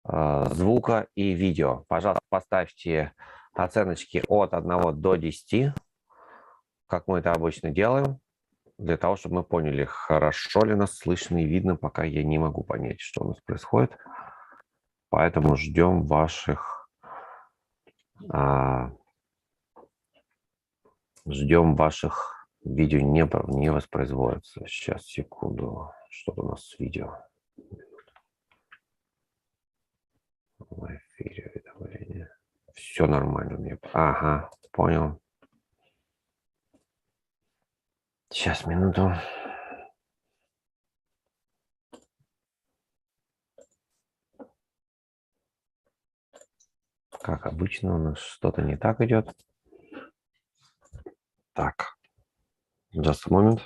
звука и видео. Пожалуйста, поставьте оценочки от 1 до 10, как мы это обычно делаем, для того, чтобы мы поняли, хорошо ли нас слышно и видно, пока я не могу понять, что у нас происходит. Поэтому ждем ваших видео не воспроизводится. Сейчас, секунду. Что-то у нас с видео. В эфире уведомления. Все нормально. Мне. Ага, понял. Сейчас, минуту. Как обычно, у нас что-то не так идет. Так. Just a moment.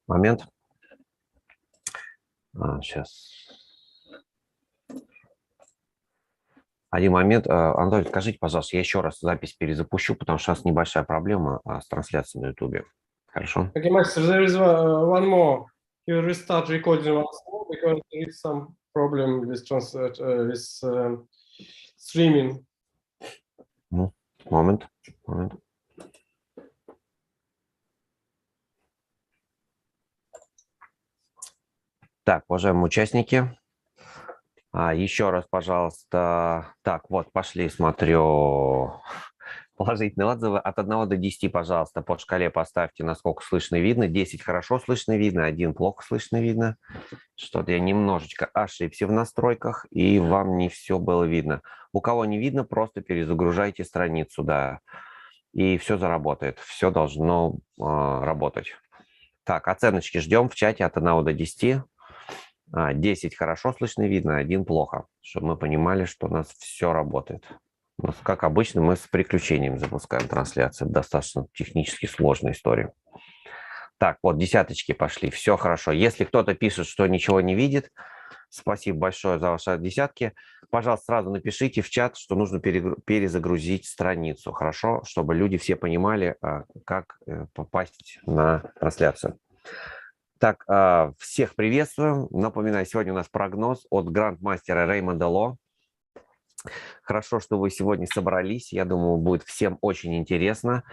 Момент. Сейчас. Один момент. Антон, скажите, пожалуйста, я еще раз запись перезапущу, потому что у нас небольшая проблема с трансляцией на YouTube. Хорошо? Okay, Master, there is one more. You restart recording once more because there is some problem with streaming. Момент. Так, уважаемые участники, еще раз, пожалуйста. Так, вот, пошли, смотрю положительные отзывы. От 1 до 10, пожалуйста, по шкале поставьте, насколько слышно и видно. 10 хорошо слышно и видно, 1 плохо слышно и видно. Что-то я немножечко ошибся в настройках, и вам не все было видно. У кого не видно, просто перезагружайте страницу, да, и все заработает. Все должно работать. Так, оценочки ждем в чате от 1 до 10. 10 хорошо слышно и видно, 1 плохо, чтобы мы понимали, что у нас все работает. Как обычно, мы с приключением запускаем трансляцию. Достаточно технически сложная история. Так, вот десяточки пошли, все хорошо. Если кто-то пишет, что ничего не видит, спасибо большое за ваши десятки. Пожалуйста, сразу напишите в чат, что нужно перезагрузить страницу, хорошо? Чтобы люди все понимали, как попасть на трансляцию. Так, всех приветствую. Напоминаю, сегодня у нас прогноз от Гранд Мастера Рэймонда Ло. Хорошо, что вы сегодня собрались. Я думаю, будет всем очень интересно.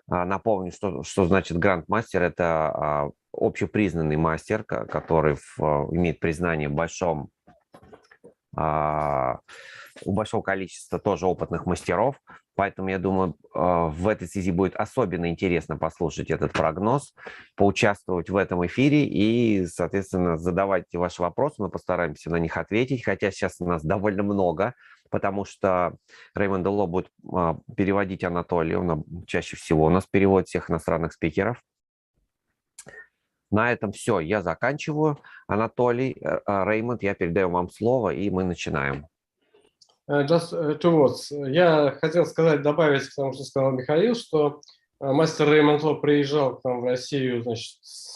Напомню, что значит Гранд Мастер. Это общепризнанный мастер, который имеет признание у большого количества тоже опытных мастеров. Поэтому, я думаю, в этой связи будет особенно интересно послушать этот прогноз, поучаствовать в этом эфире и, соответственно, задавайте ваши вопросы. Мы постараемся на них ответить, хотя сейчас у нас довольно много, потому что Рэймонд Ло будет переводить Анатолий. Он чаще всего у нас переводит всех иностранных спикеров. На этом все, я заканчиваю. Анатолий, Рэймонд, я передаю вам слово, и мы начинаем. Just two words. Я хотел сказать, добавить к тому, что сказал Михаил, что мастер Рэймонд Ло приезжал к нам в Россию, значит, с,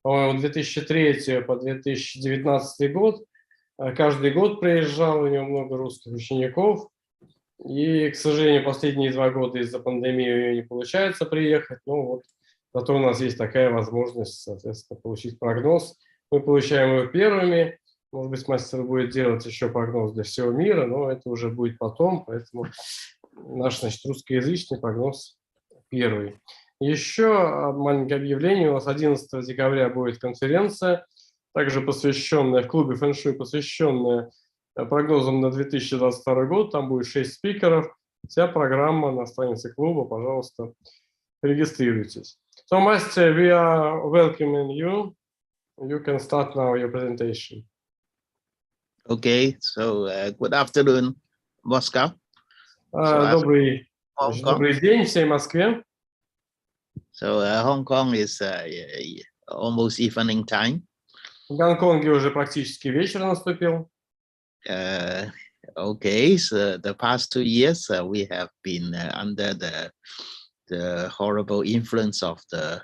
по-моему, 2003 по 2019 год. Каждый год приезжал, у него много русских учеников. И, к сожалению, последние 2 года из-за пандемии не получается приехать. Ну вот, зато у нас есть такая возможность, соответственно, получить прогноз. Мы получаем его первыми. Может быть, мастер будет делать еще прогноз для всего мира, но это уже будет потом, поэтому наш, значит, русскоязычный прогноз первый. Еще маленькое объявление. У нас 11 декабря будет конференция, также посвященная в клубе Фэн-шуй, посвященная прогнозам на 2022 год. Там будет 6 спикеров. Вся программа на странице клуба. Пожалуйста, регистрируйтесь. So, Master, we are welcoming you. You can start now your presentation. Okay, so good afternoon, Moscow. Добрый, Hong Kong. добрый день всей Москве. So Hong Kong is almost evening time. В Гонконге уже практически вечер наступил. Okay, so the past 2 years we have been under the horrible influence of the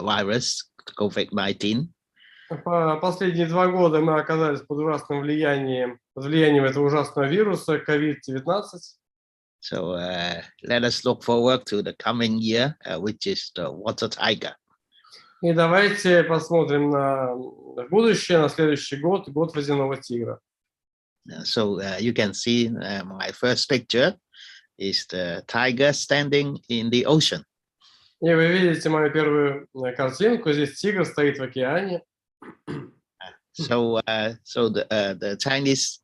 virus COVID-19. Последние 2 года мы оказались под ужасным влиянием этого ужасного вируса COVID-19. So let us look forward to the coming year, which is the Water Tiger. И давайте посмотрим на будущее, на следующий год, год Водяного Тигра. So you can see my first picture is the tiger standing in the ocean. И вы видите мою первую картинку. Здесь тигр стоит в океане. So the Chinese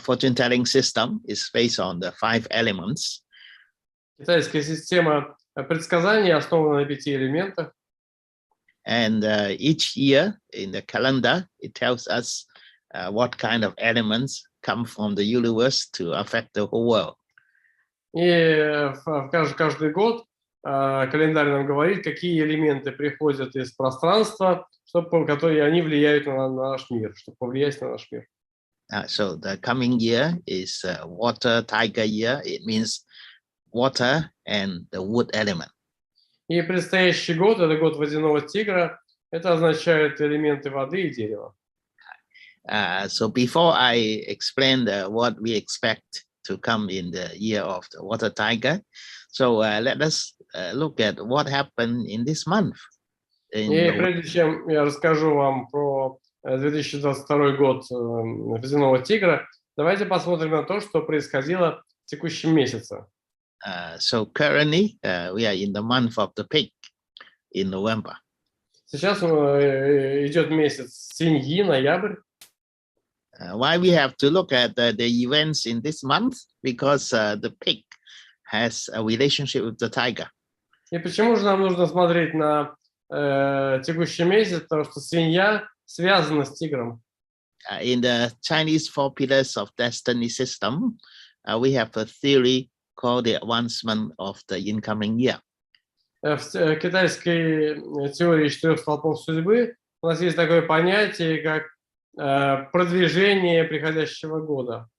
fortune-telling system is based on the 5 elements. Китайская система предсказаний основана на 5 элементах. And each year in the calendar, it tells us what kind of elements come from the universe to affect the whole world. И каждый год календарь нам говорит, какие элементы приходят из пространства, которые они влияют на наш мир, чтобы повлиять на наш мир. So the coming year is water tiger year. It means water and the wood element. И предстоящий год, это год Водяного Тигра, это означает элементы воды и дерева. So before I explain what we expect to come in the year of the water tiger, so let us look at what happened in this month. И прежде чем я расскажу вам про 2022 год Водяного Тигра, давайте посмотрим на то, что происходило в текущем месяце. So currently we are in the month of the pig in November. Сейчас идет месяц свиньи, ноябрь. Why we have to look at the events in this month? Because the pig has a relationship with the tiger. И почему же нам нужно смотреть на текущий месяц? Потому что свинья связана с тигром. In the Chinese 4 pillars of destiny system, we have a theory called the advancement of the incoming year. В китайской теории 4 столпов судьбы у нас есть такое понятие, как продвижение приходящего года.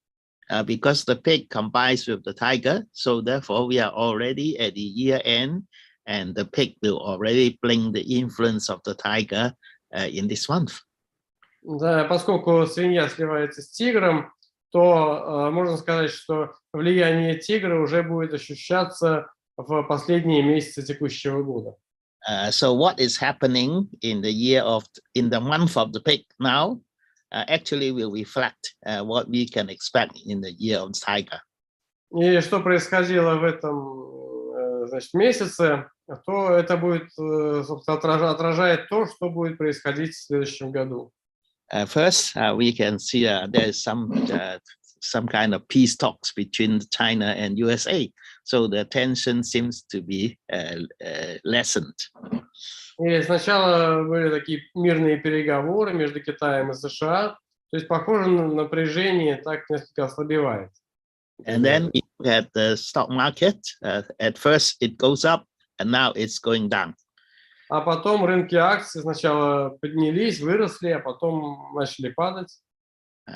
Because the pig combines with the tiger, so therefore we are already at the year end, and the pig will already bring the influence of the tiger in this month. Да, поскольку свинья сливается с тигром, то можно сказать, что влияние тигра уже будет ощущаться в последние месяцы текущего года. So what is happening in the month of the pig now actually will reflect what we can expect in the year of the tiger. И что происходило в этом, значит, месяце, то это будет, собственно, отражает то, что будет происходить в следующем году. First, we can see there is some kind of peace talks between China and USA. So the tension seems to be lessened. И сначала были такие мирные переговоры между Китаем и США. То есть, похоже, напряжение так несколько ослабевает. And then we look at the stock market. At first it goes up, and now it's going down. А потом рынки акций сначала поднялись, выросли, а потом начали падать.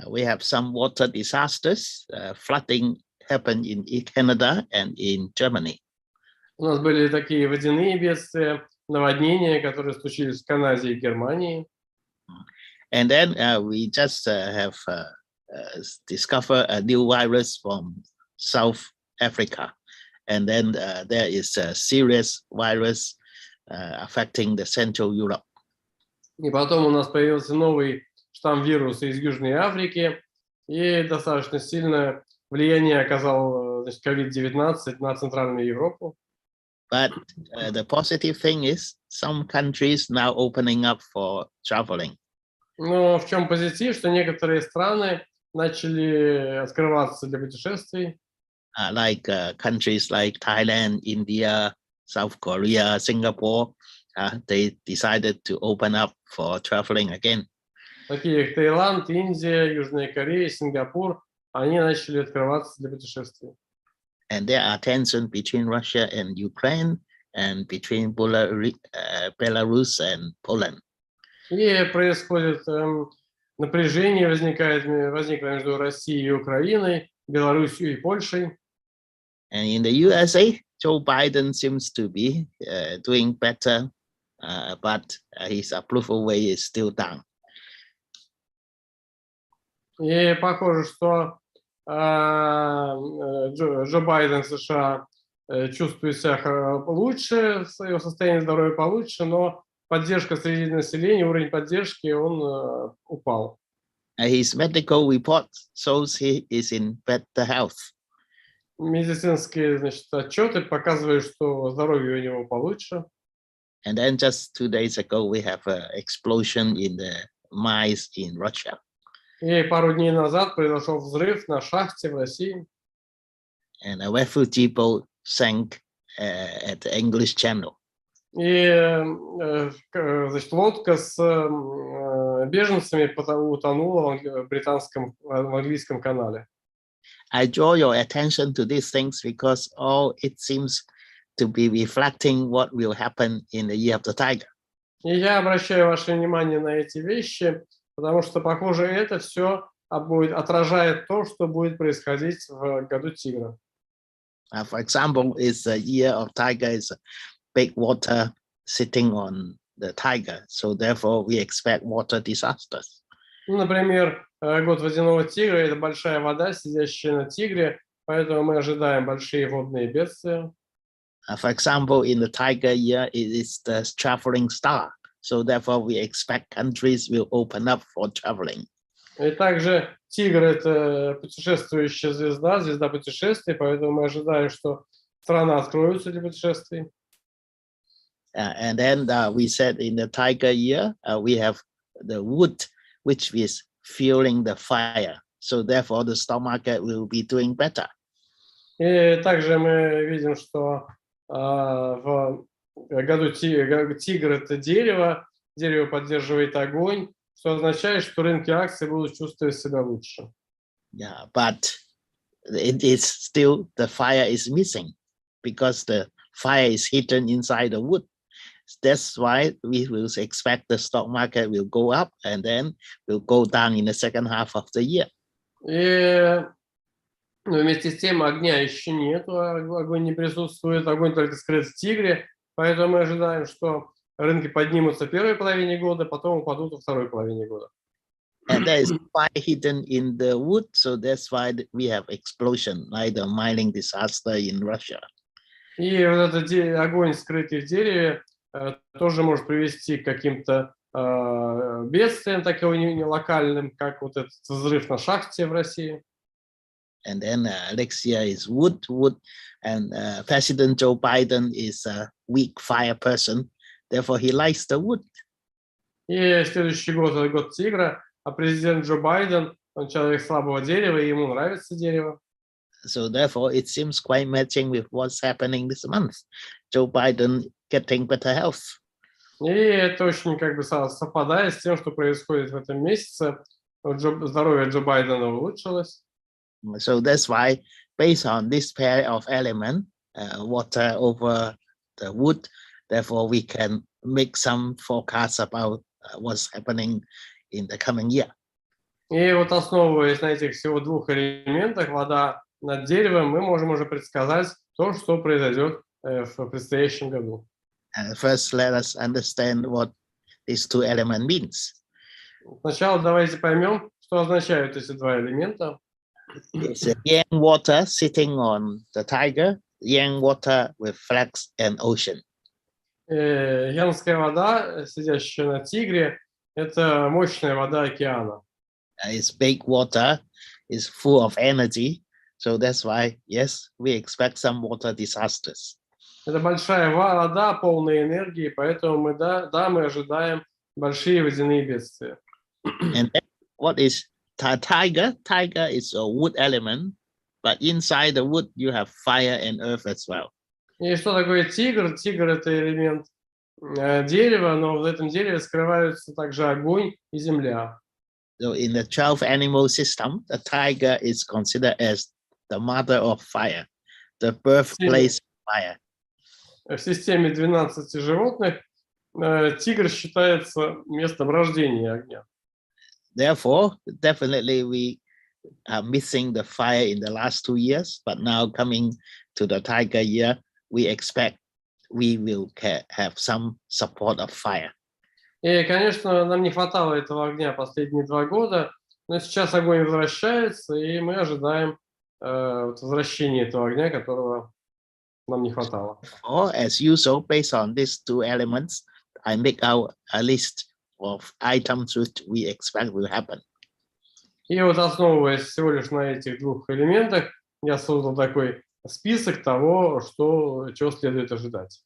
We have some water disasters. Flooding happened in Canada and in Germany. У нас были такие водяные бедствия, наводнения, которые случились в Канаде и Германии. And then we just have discovered a new virus from South Africa. And then there is a serious virus affecting the Central Europe. И потом у нас появился новый штамм вируса из Южной Африки, и достаточно сильное влияние оказал, значит, COVID-19 на Центральную Европу. But the positive thing is some countries now opening up for traveling. Но в чем позитив, что некоторые страны начали открываться для путешествий. Like countries like Thailand, India, South Korea, Singapore, they decided to open up for traveling again. Такие как Таиланд, Индия, Южная Корея, Сингапур, они начали открываться для путешествий. And there are tensions between Russia and Ukraine and between Belarus and Poland. И происходит напряжение, возникло между Россией и Украиной, Белоруссией и Польшей. And in the USA, Joe Biden seems to be doing better, but his approval rate is still down. И похоже, что Джо Байден США чувствует себя лучше, его состояние здоровья получше, но поддержка среди населения, уровень поддержки, он упал. His medical report shows he is in better health. Медицинские, значит, отчеты показывают, что здоровье у него получше. And then just 2 days ago, we have an explosion in the mines in Russia. И пару дней назад произошел взрыв на шахте в России. And a refugee boat sank at the English Channel. И значит, лодка с беженцами утонула в английском канале. I draw your attention to these things because all it seems to be reflecting what will happen in the year of the tiger. И я обращаю ваше внимание на эти вещи, потому что, похоже, это все отражает то, что будет происходить в году тигра. For example, is the year of tiger is big water sitting on the tiger, so therefore we expect water disasters. Ну, например, год водяного тигра – это большая вода, сидящая на тигре, поэтому мы ожидаем большие водные бедствия. For example, in the tiger year, it is the traveling star, so therefore we expect countries will open up for traveling. И также тигр – это путешествующая звезда, звезда путешествий, поэтому мы ожидаем, что страны откроются для путешествий. And then we said in the tiger year, we have the wood, which is fueling the fire. So therefore the stock market will be doing better. И также мы видим, что в году тигр – это дерево, дерево поддерживает огонь, что означает, что рынки акций будут чувствовать себя лучше. Yeah, but it is still the fire is missing because the fire is hidden inside the wood. That's why we will expect the stock market will go up and then will go down in the second half of the year. И вместе с тем огня еще нет, огонь не присутствует, огонь только скрыт в тигре, поэтому мы ожидаем, что рынки поднимутся в первой половине года, потом упадут во второй половине года. And there is fire hidden in the wood, so that's why we have explosion, like the mining disaster in Russia. И вот этот огонь, скрытый в дереве, тоже может привести к каким-то бедствиям, таким не локальным, как вот этот взрыв на шахте в России. And then next year is wood, and President Joe Biden is a weak fire person, therefore he likes the wood. И следующий год – это год тигра, а президент Джо Байден, он человек слабого дерева, и ему нравится дерево. So therefore it seems quite matching with what's happening this month. Joe Biden getting better health. И это очень как бы совпадает с тем, что происходит в этом месяце. Здоровье Джо Байдена улучшилось. So that's why, based on this pair of elements, water over the wood, therefore we can make some forecasts about what's happening in the coming year. И вот основываясь на этих всего двух элементах, вода над деревом, мы можем уже предсказать то, что произойдет в предстоящем году. First, let us understand what these two elements means. Сначала давайте поймем, что означают эти два элемента. It's a yang water sitting on the tiger, yang water reflects an ocean. Янская вода, сидящая на тигре, это мощная вода океана. It's big water, is full of energy, so that's why, yes, we expect some water disasters. Это большая вода, полная энергии, поэтому мы ожидаем большие водяные бедствия. And then what is tiger? Tiger is a wood element, but inside the wood you have fire and earth as well. И что такое тигр? Тигр – это элемент дерева, но в этом дереве скрываются также огонь и земля. So in the 12 animal system, the tiger is considered as the mother of fire, the birthplace of fire. В системе 12 животных тигр считается местом рождения огня. Therefore, definitely we are missing the fire in the last 2 years, but now coming to the tiger year, we expect we will have some support of fire. И, конечно, нам не хватало этого огня последние 2 года, но сейчас огонь возвращается, и мы ожидаем возвращения этого огня, которого нам не хватало. Or, as usual, based on these 2 elements, I make out a list of items which we expect will happen. И вот основываясь всего лишь на этих 2 элементах, я создал такой список того, чего следует ожидать.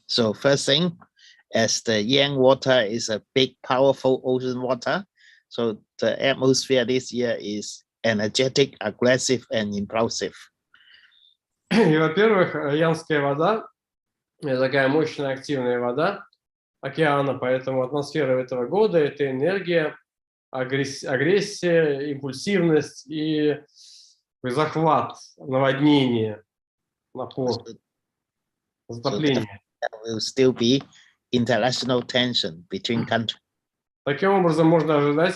So first thing, as the Yang water is a big, powerful ocean water, so the atmosphere this year is energetic, aggressive, and impulsive. И, во-первых, янская вода – это такая мощная, активная вода океана, поэтому атмосфера этого года – это энергия, агрессия, импульсивность и захват, наводнение, напор, затопление. There will still be international tension between countries. Таким образом, можно ожидать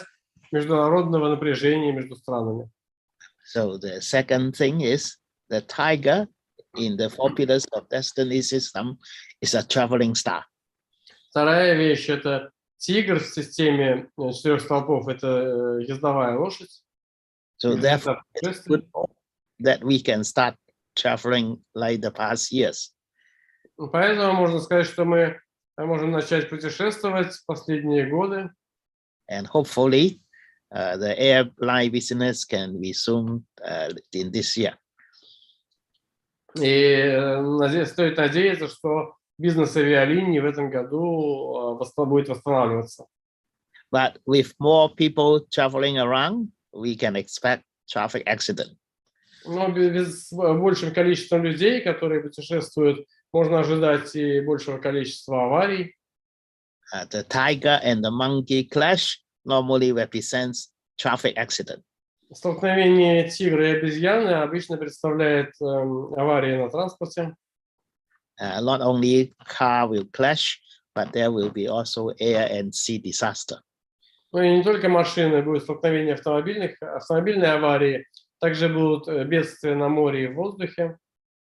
международного напряжения между странами. So the second thing is the tiger in the 4 pillars of destiny system is a traveling star. Вторая вещь – это тигр в системе 4 столпов – это ездовая лошадь. So therefore, it's good that we can start traveling like the past years. Поэтому можно сказать, что мы можем начать путешествовать в последние годы. And hopefully, the airline business can resume in this year. И стоит надеяться, что бизнес авиалиний в этом году будет восстанавливаться. But with more people traveling around, we can expect traffic accident. Но с большим количеством людей, которые путешествуют, можно ожидать и большего количества аварий. The tiger and the monkey clash normally represents traffic accident. Столкновение тигра и обезьяны обычно представляет аварии на транспорте. Not only car will clash, but there will be also air and sea disaster. Ну и не только машины, будет столкновение автомобильной аварии, также будут бедствия на море и в воздухе.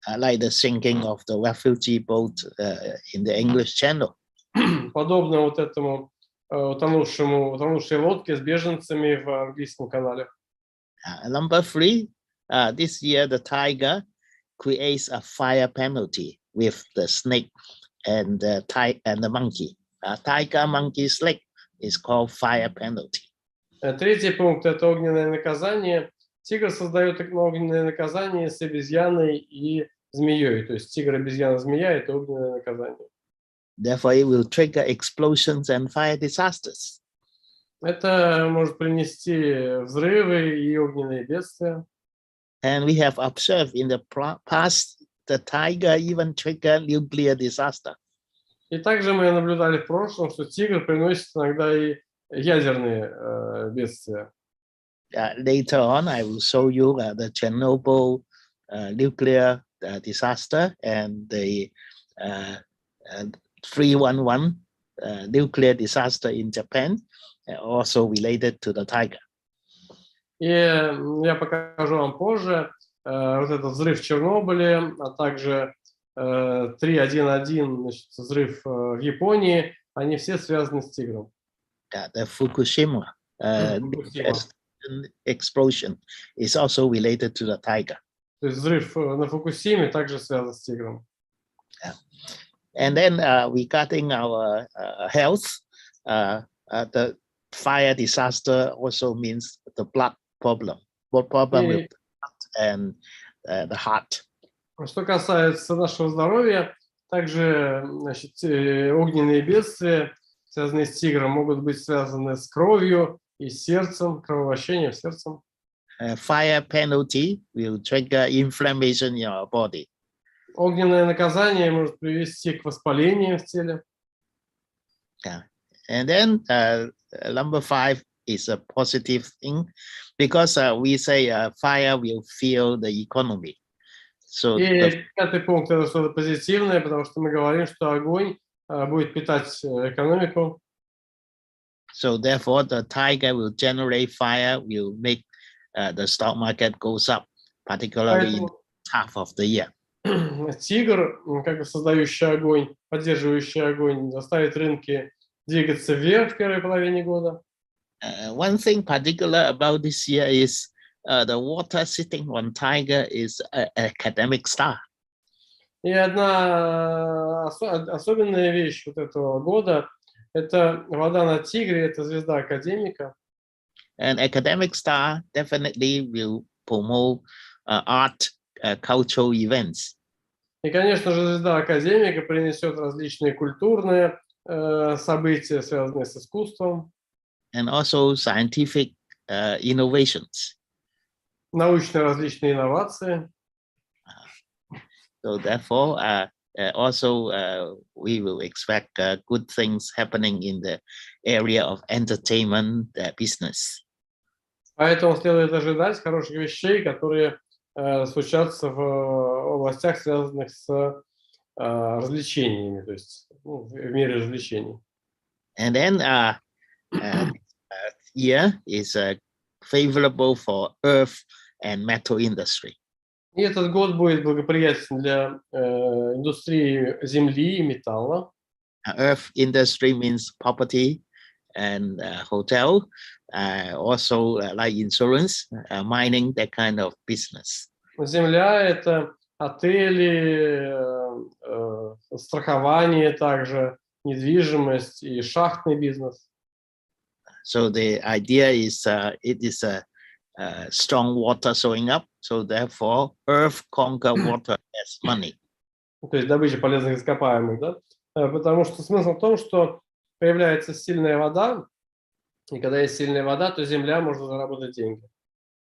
Like the sinking of the refugee boat in the English Channel. Подобно вот этому утонувшей лодке с беженцами в английском канале. Number 3, this year the tiger creates a fire penalty with the snake and the monkey. Tiger, monkey, snake is called fire penalty. Третий пункт – это огненное наказание. Тигр создает огненное наказание с обезьяной и змеей. То есть тигр, обезьяна, змея – это огненное наказание. Therefore, it will trigger explosions and fire disasters. Это может принести взрывы и огненные бедствия. And we have observed in the past, the tiger even triggered nuclear disaster. И также мы наблюдали в прошлом, что тигр приносит иногда и ядерные бедствия. Later on, I will show you the Chernobyl nuclear disaster and the 311 nuclear disaster in Japan, also related to the tiger. И я покажу вам позже вот этот взрыв в Чернобыле, а также 311, значит, взрыв в Японии, они все связаны с тигром. The Fukushima explosion is also related to the tiger. То есть взрыв на Фукусиме также связан с тигром. And then regarding our health, the fire disaster also means the blood problem. What problem with the blood and the heart? Что касается нашего здоровья, также, значит, огненные бедствия, связанные с тигром, могут быть связаны с кровью и сердцем, кровообращением, сердцем. Fire penalty will trigger inflammation in our body. Огненное наказание может привести к воспалению в теле. And then number 5, is a positive thing because we say fire will fuel the economy. So И пятый пункт – это что-то позитивное, потому что мы говорим, что огонь будет питать экономику. So therefore, the tiger will generate fire, will make the stock market goes up, particularly in half of the year. Тигр, как бы создающий огонь, поддерживающий огонь, заставит рынки двигаться вверх в первой половине года. One thing particular about this year is the water sitting on tiger is an academic star. И одна особенная вещь вот этого года – это вода на тигре, это звезда академика. An academic star definitely will promote art, cultural events. И, конечно же, звезда академика принесет различные культурные события, связанные с искусством. And also scientific innovations. Научные различные инновации. So therefore, also we will expect good things happening in the area of entertainment business. Поэтому следует ожидать хороших вещей, которые случатся в областях, связанных с развлечениями, то есть в мире развлечений. And then year is favorable for earth and metal industry. И этот год будет благоприятен для индустрии земли и металла. Earth industry means property and hotel, also like insurance, mining, that kind of business. Земля – это отели, страхование также, недвижимость и шахтный бизнес. So the idea is it is a strong water showing up, so therefore earth conquer water as money. То есть добыча полезных ископаемых, да? Потому что смысл в том, что появляется сильная вода, и когда есть сильная вода, то земля может заработать деньги.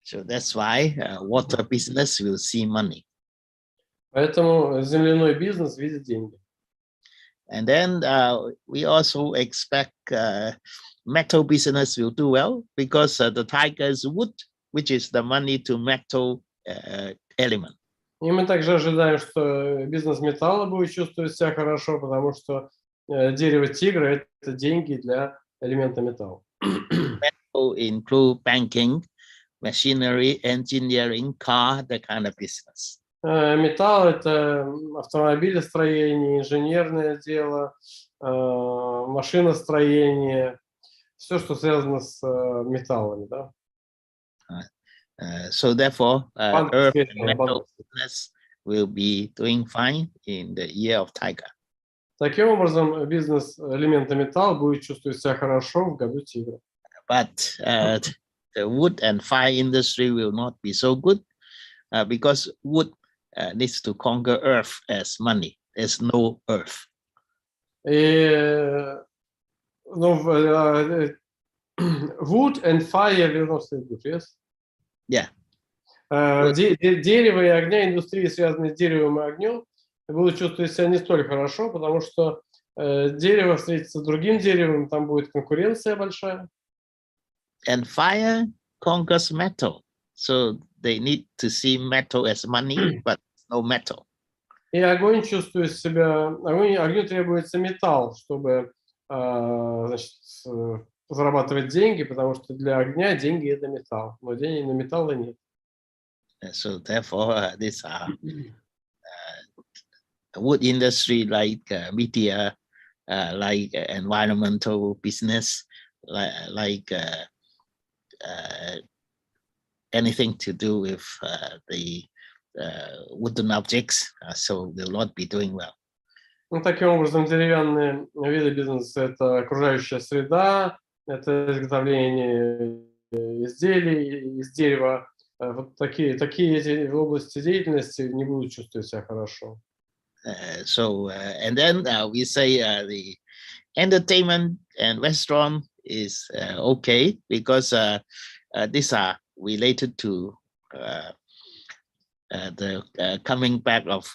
So that's why water business will see money. Поэтому земляной бизнес видит деньги. And then we also expect metal business will do well because the tiger's wood, which is the money to metal element. И мы также ожидаем, что бизнес металла будет чувствовать себя хорошо, потому что дерево тигра – это деньги для элемента металла. Metal include banking, machinery, engineering, car, that kind of business. Металл – это автомобилестроение, инженерное дело, машиностроение, все, что связано с металлами, да? So therefore, earth and metal business will be doing fine in the year of tiger. Таким образом, бизнес элемента металла будет чувствовать себя хорошо в году тигра. But the wood and fire industry will not be so good because wood needs to conquer earth as money. There's no earth. И, wood and fire will not stay good, yes? Yeah. Дерево и огня, индустрии, связанные с деревом и огнем, будут чувствовать себя не столь хорошо, потому что дерево встретится с другим деревом, там будет конкуренция большая. And fire conquers metal. So they need to see metal as money, but no metal. И огонь чувствует себя, огню требуется металл, чтобы значит, зарабатывать деньги, потому что для огня деньги – это металл, но денег на металла нет. So therefore, these are wood industry like media, like environmental business, like anything to do with the wooden objects, so will not be doing well. Ну, таким образом, деревянные виды бизнеса – это окружающая среда, это изготовление изделий из дерева. Вот такие эти области деятельности не будут чувствовать себя хорошо. So and then we say the entertainment and restaurant is okay because these are related to the coming back of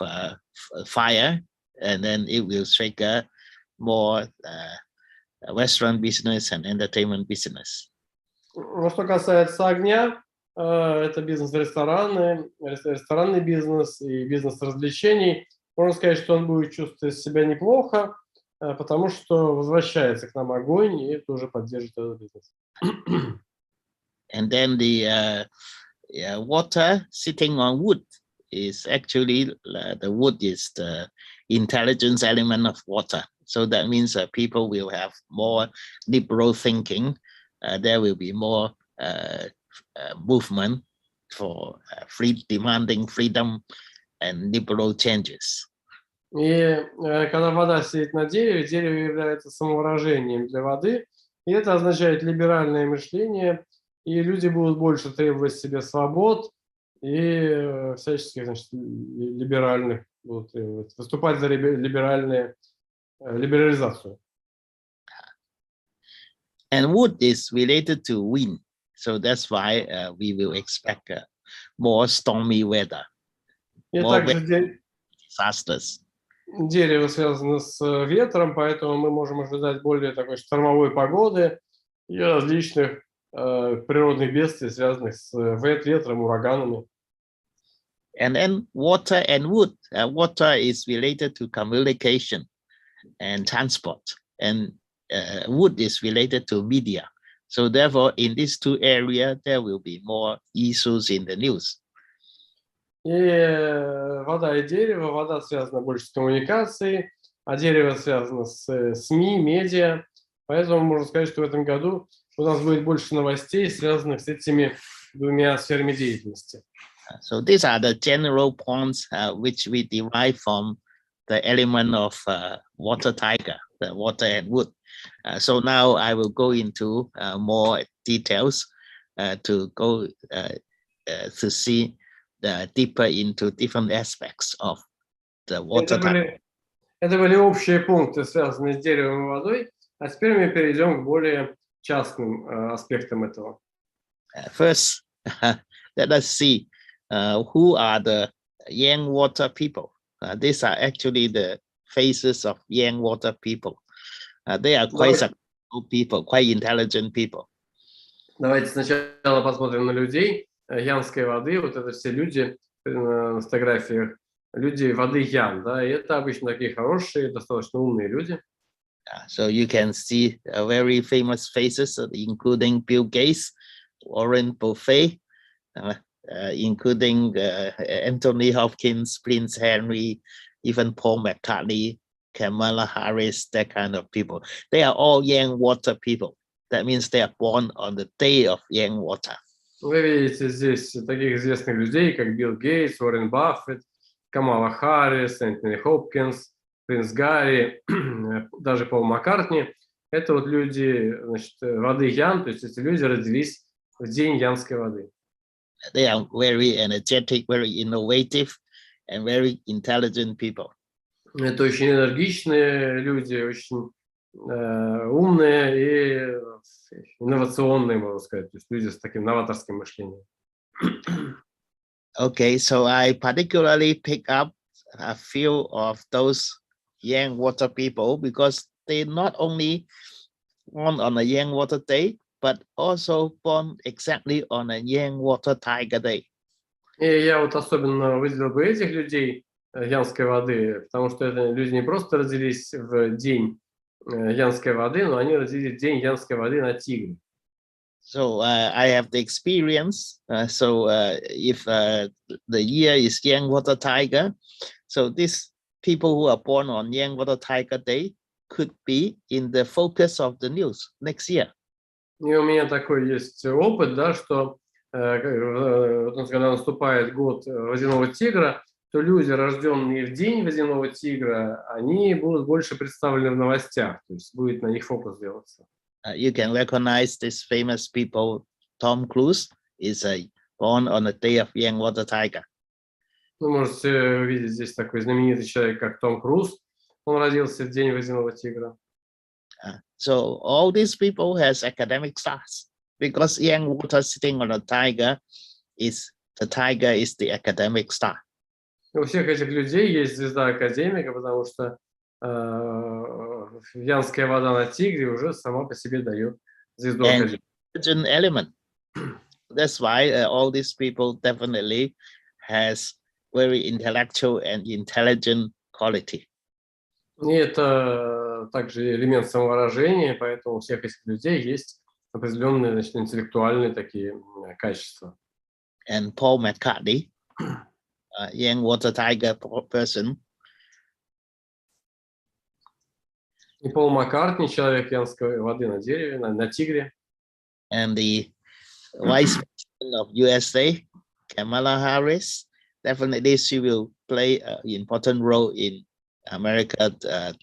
fire, and then it will trigger more restaurant business and entertainment business. Что касается огня, это бизнес-рестораны, ресторанный бизнес и бизнес развлечений. Можно сказать, что он будет чувствовать себя неплохо, потому что возвращается к нам огонь, и это уже поддержит этот бизнес. And then the water sitting on wood is actually the wood is the intelligence element of water. So that means that people will have more liberal thinking. There will be more movement for demanding freedom and liberal changes. И когда вода сидит на дереве, дерево является самовыражением для воды, и это означает либеральное мышление, и люди будут больше требовать себе свобод и всяческих, значит, либеральных будут требовать, выступать за либерализацию. And wood is related to wind, so that's why we will expect more stormy weather, И more также disasters. дерево связано с ветром, поэтому мы можем ожидать более такой штормовой погоды и различных природных бедствий, связанных с ветром, ураганами. And then water and wood. Water is related to communication and transport, and wood is related to media. So therefore, in these two areas, there will be more issues in the news. И вода и дерево. Вода связана больше с коммуникацией, а дерево связано с СМИ, медиа. Поэтому можно сказать, что в этом году у нас будет больше новостей, связанных с этими двумя сферами деятельности. So these are the general points which we derive from the element of water tiger, the water and wood. So now I will go into more details to go to see deeper into different aspects of the water tiger. Это были общие пункты, связанные с деревом и водой, а теперь мы перейдем к более частным аспектам этого. First, let us see who are the Yang water people. These are actually the faces of Yang water people. They are quite successful people, quite intelligent people. Давайте сначала посмотрим на людей янской воды. Вот это все люди на фотографиях, люди воды Ян, да, и это обычно такие хорошие, достаточно умные люди. So you can see very famous faces, including Bill Gates, Warren Buffett, including Anthony Hopkins, Prince Henry, even Paul McCartney, Kamala Harris, that kind of people. They are all Yang water people. That means they are born on the day of Yang water. Вы видите здесь таких известных людей, как Билл Гейтс, Уоррен Баффет, Камала Харрис, Энтони Хопкинс, Принц Гарри, даже Пол Маккартни. Это вот люди, значит, воды Ян, то есть эти люди родились в день янской воды. They are very energetic, very innovative, and very intelligent people. Это очень энергичные люди, очень умные и инновационные, можно сказать, то есть люди с таким новаторским мышлением. Okay, so I particularly pick up a few of those Yang water people because they not only born on a Yang water day, but also born exactly on a Yang water tiger day. И я вот особенно выделил бы этих людей янской воды, потому что это люди не просто родились в день янской воды, но они родились в день янской воды на тигре. So I have the experience. If the year is Yang water tiger, so these people who are born on Yang water tiger day could be in the focus of the news next year. И у меня такой есть опыт, да, что когда наступает год Водяного Тигра, то люди, рожденные в день Водяного Тигра, они будут больше представлены в новостях, то есть будет на них фокус делаться. You can recognize these famous people. Tom Cruise is born on the day of Yang water tiger. Вы можете увидеть здесь такой знаменитый человек, как Том Круз. Он родился в день Водяного Тигра. So all these people has academic stars because Yang water sitting on a tiger is the academic star. У всех этих людей есть звезда академика, потому что янская вода на тигре уже сама по себе дает звезду академика. intelligent element. That's why all these people definitely has very intellectual and intelligent quality. И это также элемент самовыражения, поэтому у всех этих людей есть определенные, значит, интеллектуальные такие качества. And Paul McCartney, a young water tiger person, И Пол Маккартни, человек янской воды на дереве, на тигре. and the Vice President of USA, Kamala Harris, definitely she will play an important role in America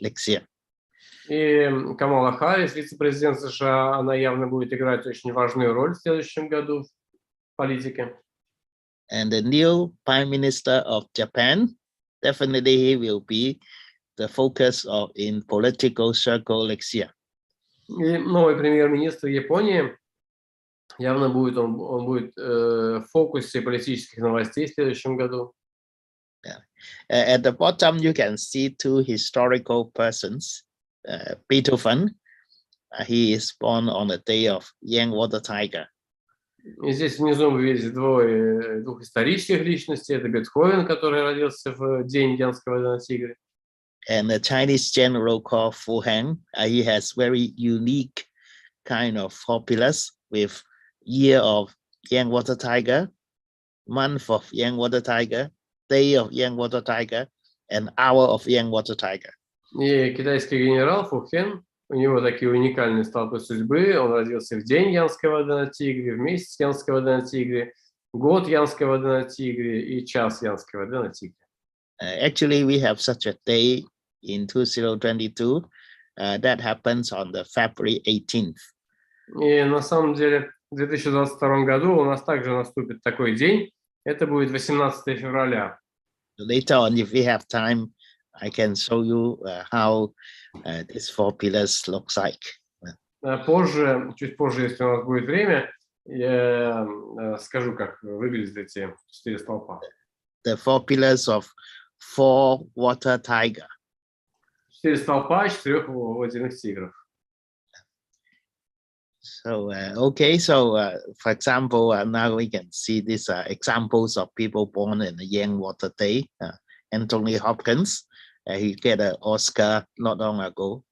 next year. И Камала Харрис, вице-президент США, она явно будет играть очень важную роль в следующем году в политике. And the new Prime Minister of Japan, definitely he will be the focus of in political circle next year. И новый премьер-министр Японии, явно будет, он будет в фокусе политических новостей в следующем году. At the bottom, you can see two historical persons. Beethoven, he is born on the day of young water tiger. И здесь внизу вы видите двух исторических личностей. Это Бетховен, который родился в день янской воды на тигре. And a Chinese general called Fu Heng, he has very unique kind of formulas with year of young water tiger, month of young water tiger, day of young water tiger, and hour of young water tiger. И китайский генерал Фу Хен, у него такие уникальные столпы судьбы. Он родился в день янской воды на тигре, в месяц янской воды на тигре, год янской воды на тигре и час янской воды на тигре. Actually, we have such a day in 2022 that happens on the February 18th. И на самом деле в 2022 году у нас также наступит такой день. Это будет 18 февраля. Later on, if we have time, I can show you how these four pillars looks like. Позже, чуть позже, если у нас будет время, я скажу, как выглядят эти 4 столпа. The four pillars of four water tiger. 4 столпа 4 водяных тигров. So, okay, so for example, now we can see these examples of people born in the young water day. Anthony Hopkins, he got an Oscar not long ago.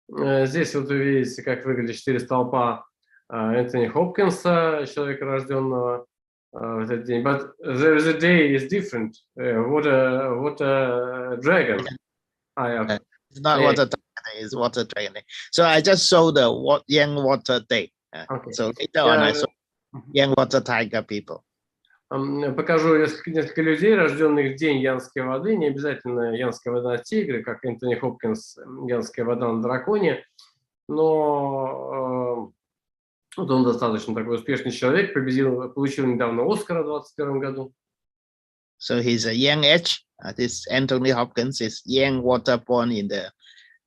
Здесь вот вы видите, как выглядят 4 столпа Энтони Хопкинса, человека, рожденного в этот день. But the day is different. What a dragon. It's not Yeah. water tiger, it's water dragon. So I just showed the young water day. Okay. So later on, I saw young water tiger people. Покажу несколько людей, рожденных в день янской воды, не обязательно янская вода на тигре, как Энтони Хопкинс, янская вода на драконе, но вот он достаточно такой успешный человек, получил недавно Оскара в 2021 году. So he's a young age. This Anthony Hopkins is young water born in the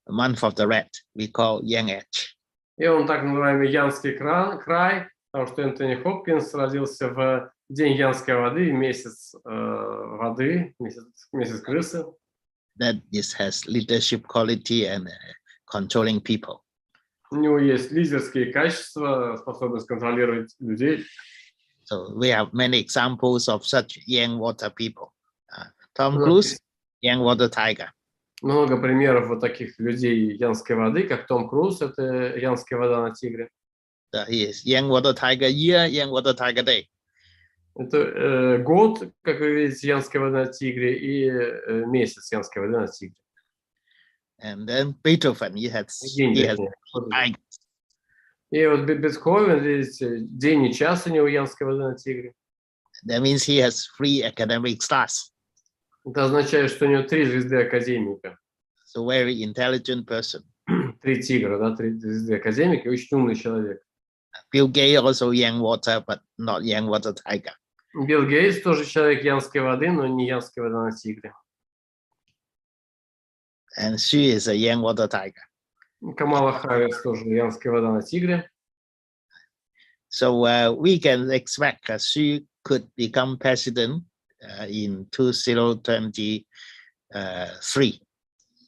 month of the rat. We call young age. И он так называемый янский край, потому что Энтони Хопкинс родился в день янской воды, месяц воды, месяц крысы. That this has leadership quality and controlling people. У него есть лидерские качества, способность контролировать людей. So we have many examples of such young water people. Tom Cruise, young water tiger. Много примеров вот таких людей янской воды, как Том Круз, это янская вода на тигре. He is young water tiger year, young water tiger day. Это год, как вы видите, янская вода на тигре, и месяц янской воды на тигре. And then Beethoven, he has tigers. И вот Бетховен, видите, день и час у него янской воды на тигре. That means he has 3 academic stars. Это означает, что у него 3 звезды академика. So very intelligent person. 3 тигра, да, 3 звезды академика, очень умный человек. Bill Gates also young water, but not young water tiger. Билл Гейтс тоже человек янской воды, но не янская вода на тигре. And she is a young water tiger. Камала Харрис тоже янская вода на тигре. So we can expect she could become president in 2023.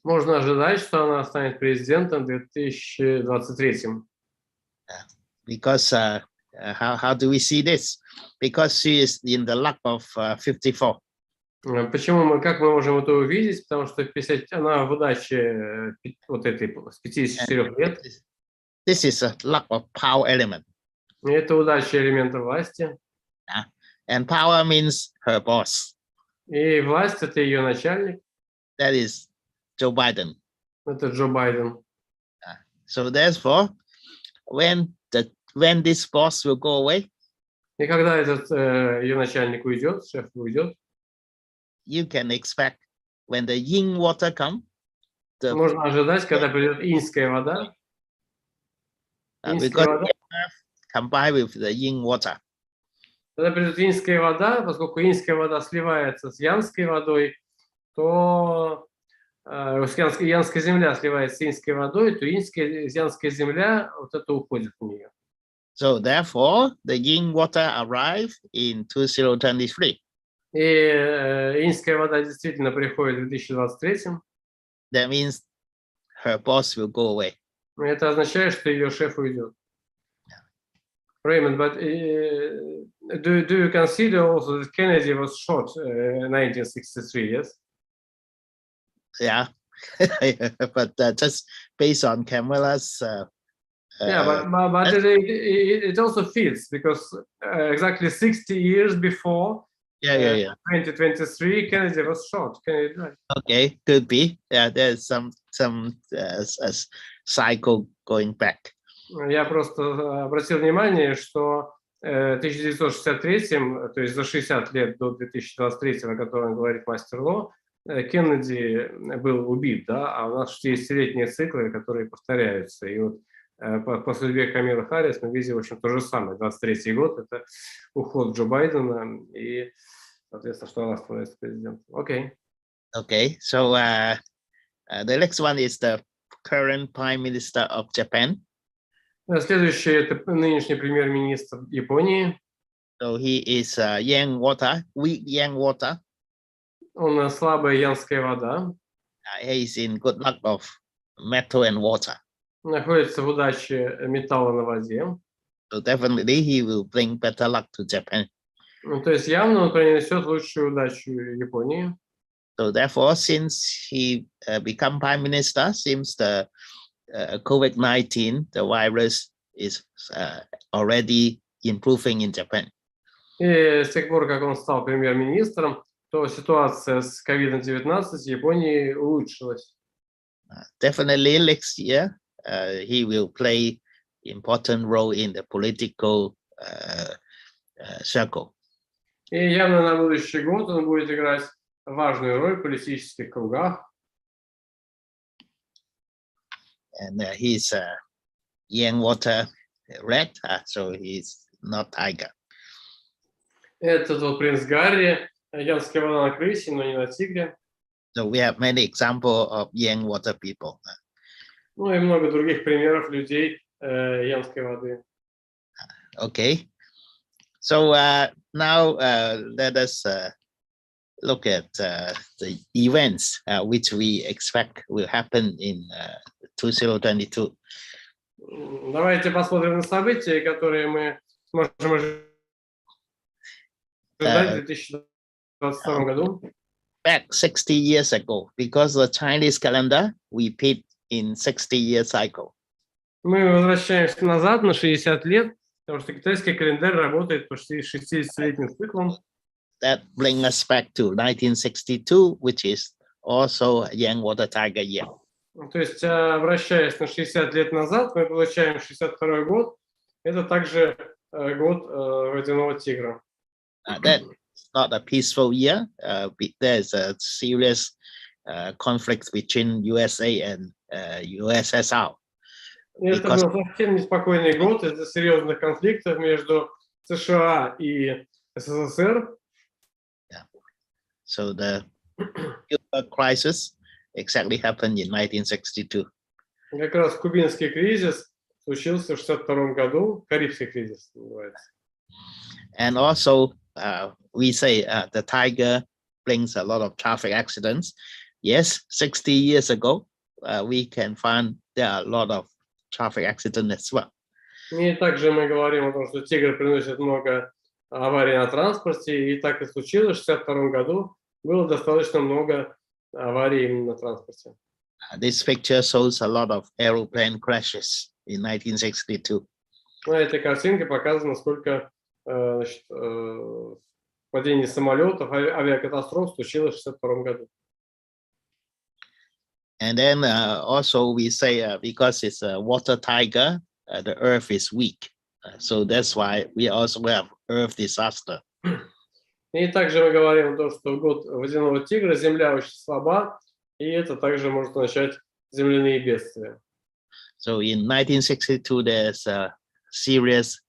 Можно ожидать, что она станет президентом в 2023. because how do we see this? Because she is in the luck of 54. Как мы можем это увидеть? Потому что она в удаче вот этой с 54 лет. This is a luck of power element. И это удача элемента власти. And power means her boss. И власть — это ее начальник. That is Joe Biden. Это Джо Байден. So therefore, when this boss will go away, И когда этот ее начальник уйдет, шеф уйдет, you can expect when the yin water come, можно ожидать, когда придет инская вода. because combine with the yin water. Когда придет инская вода, поскольку инская вода сливается с янской водой, то янская земля сливается с инской водой, то янская земля, вот это уходит в нее. So therefore, the yin water arrive in 2023. И инская вода действительно приходит в 2023. That means her boss will go away. Это означает, что ее шеф уйдет. Рэймонд, but do you consider also that Kennedy was shot in 1963, yes? Yeah, but just based on Kamala's. But it also fits because exactly 60 years before. 2023, Kennedy was shot. Kennedy died. Okay, could be. Yeah, there's some cycle going back. Я просто обратил внимание, что в 1963, то есть за 60 лет до 2023, о котором говорит мастер Ло, Кеннеди был убит, да, а у нас 60-летние циклы, которые повторяются. И вот по судьбе Камилы Харрис мы видим, в общем, то же самое. 23-й год — это уход Джо Байдена и, соответственно, что она становится президентом. Окей. Okay, so the next one is the current Prime Minister of Japan. Следующий — это нынешний премьер-министр Японии. So he is yang water, weak yang water. Он слабая янская вода. He is in good luck of metal and water. Находится в удаче металла на воде. So definitely he will bring better luck to Japan. То есть явно он принесет лучшую удачу Японии. So therefore, since he become prime minister, seems the COVID-19, the virus is already improving in Japan. И с тех пор, как он стал премьер-министром, то ситуация с COVID-19 в Японии улучшилась. Definitely next year, he will play important role in the political circle. И явно на будущий год он будет играть важную роль в политических кругах. And he's yang water red, so he's not tiger. Это тот принц Гарри, янская вода на крысе, но не на тигре. So we have many examples of yang water people. Ну и много других примеров людей янской воды. Okay, so now let us look at the events which we expect will happen in 2022. Давайте посмотрим на события, которые мы сможем ожидать в 2022 году. Back 60 years ago, because the Chinese calendar repeat in 60-year cycle. Мы возвращаемся назад на 60 лет, потому что китайский календарь работает почти 60-летним циклом. That brings us back to 1962, which is also Yang Water Tiger year. То есть, обращаясь на 60 лет назад, мы получаем 62 год. Это также год Водяного Тигра. That's not a peaceful year. There's a serious conflict between USA and USSR. Это был совсем неспокойный год из-за серьезных конфликтов между США и СССР. So the crisis exactly happened in 1962. Как раз кубинский кризис случился в 1962 году, Карибский кризис называется. And also we say the tiger brings a lot of traffic accidents. Yes, 60 years ago, we can find there are a lot of traffic accidents as well. И также мы говорим о том, что тигр приносит много аварий на транспорте, и так и случилось. В 1962 году было достаточно много аварий именно на транспорте. This picture shows a lot of aeroplane crashes in 1962. На этой картинке показано, сколько значит, падений самолетов, авиакатастроф случилось в 1962 году. And then also we say because it's a water tiger, the earth is weak. So that's why we also have earth disaster. И также мы говорим о том, что в год Водяного Тигра Земля очень слаба, и это также может означать земляные бедствия. So in 1962, there's a serious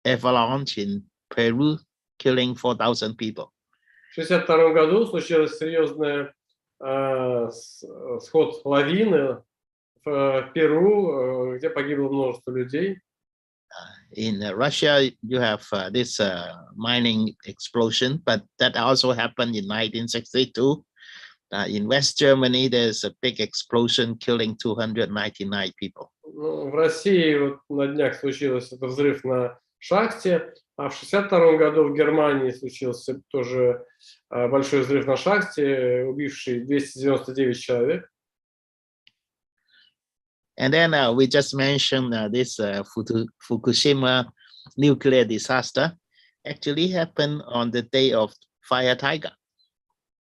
avalanche in Peru, killing 4,000 people. В 1962 году случилось серьезный сход лавины в Перу, где погибло множество людей. In Russia, you have this mining explosion, but that also happened in 1962. In West Germany, there's a big explosion killing 299 people. В России вот на днях случился этот взрыв на шахте, а в 1962 году в Германии случился тоже большой взрыв на шахте, убивший 299 человек. And then we just mentioned this Fukushima nuclear disaster actually happened on the day of Fire Tiger.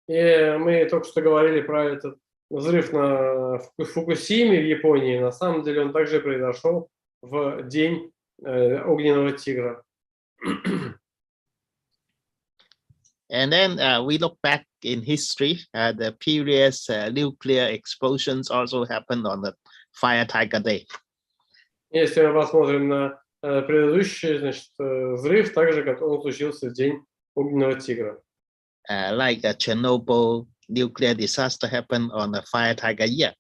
И мы только что говорили про этот взрыв на Фукусиме в Японии. На самом деле он также произошел в день Огненного Тигра. And then we look back in history, the previous nuclear explosions also happened on the Fire Tiger Day. Если мы посмотрим на предыдущий, значит, взрыв, также он случился в день Огненного Тигра. Like the Chernobyl nuclear disaster happened on the Fire Tiger year.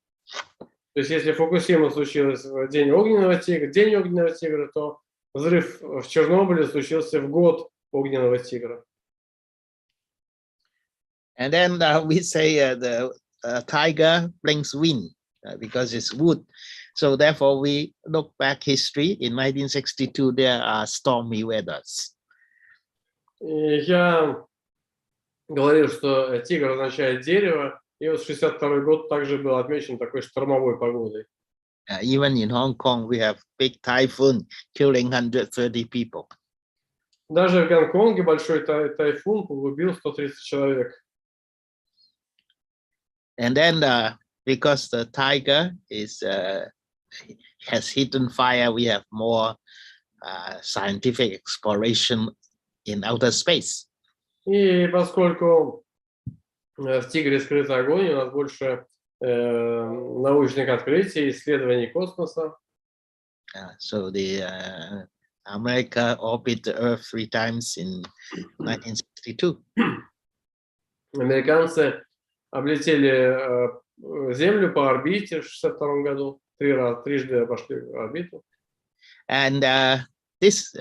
То есть если Фукусима случилось в день Огненного Тигра, то взрыв в Чернобыле случился в год Огненного Тигра. And then we say the tiger brings wind because it's wood. So therefore we look back history. In 1962, there are stormy weathers. И я говорил, что тигр означает дерево, и вот 1962 год также был отмечен такой штормовой погодой. Even in Hong Kong, we have big typhoon killing 130 people. Даже в Гонконге большой тайфун погубил 130 человек. And then because the tiger is has hidden fire, we have more scientific exploration in outer space. И поскольку в тигре скрыт огонь, у нас больше научных открытий, исследований космоса. So the America orbit the Earth 3 times in 1962. Американцы облетели Землю по орбите в 1962 году, трижды обошли орбиту. And this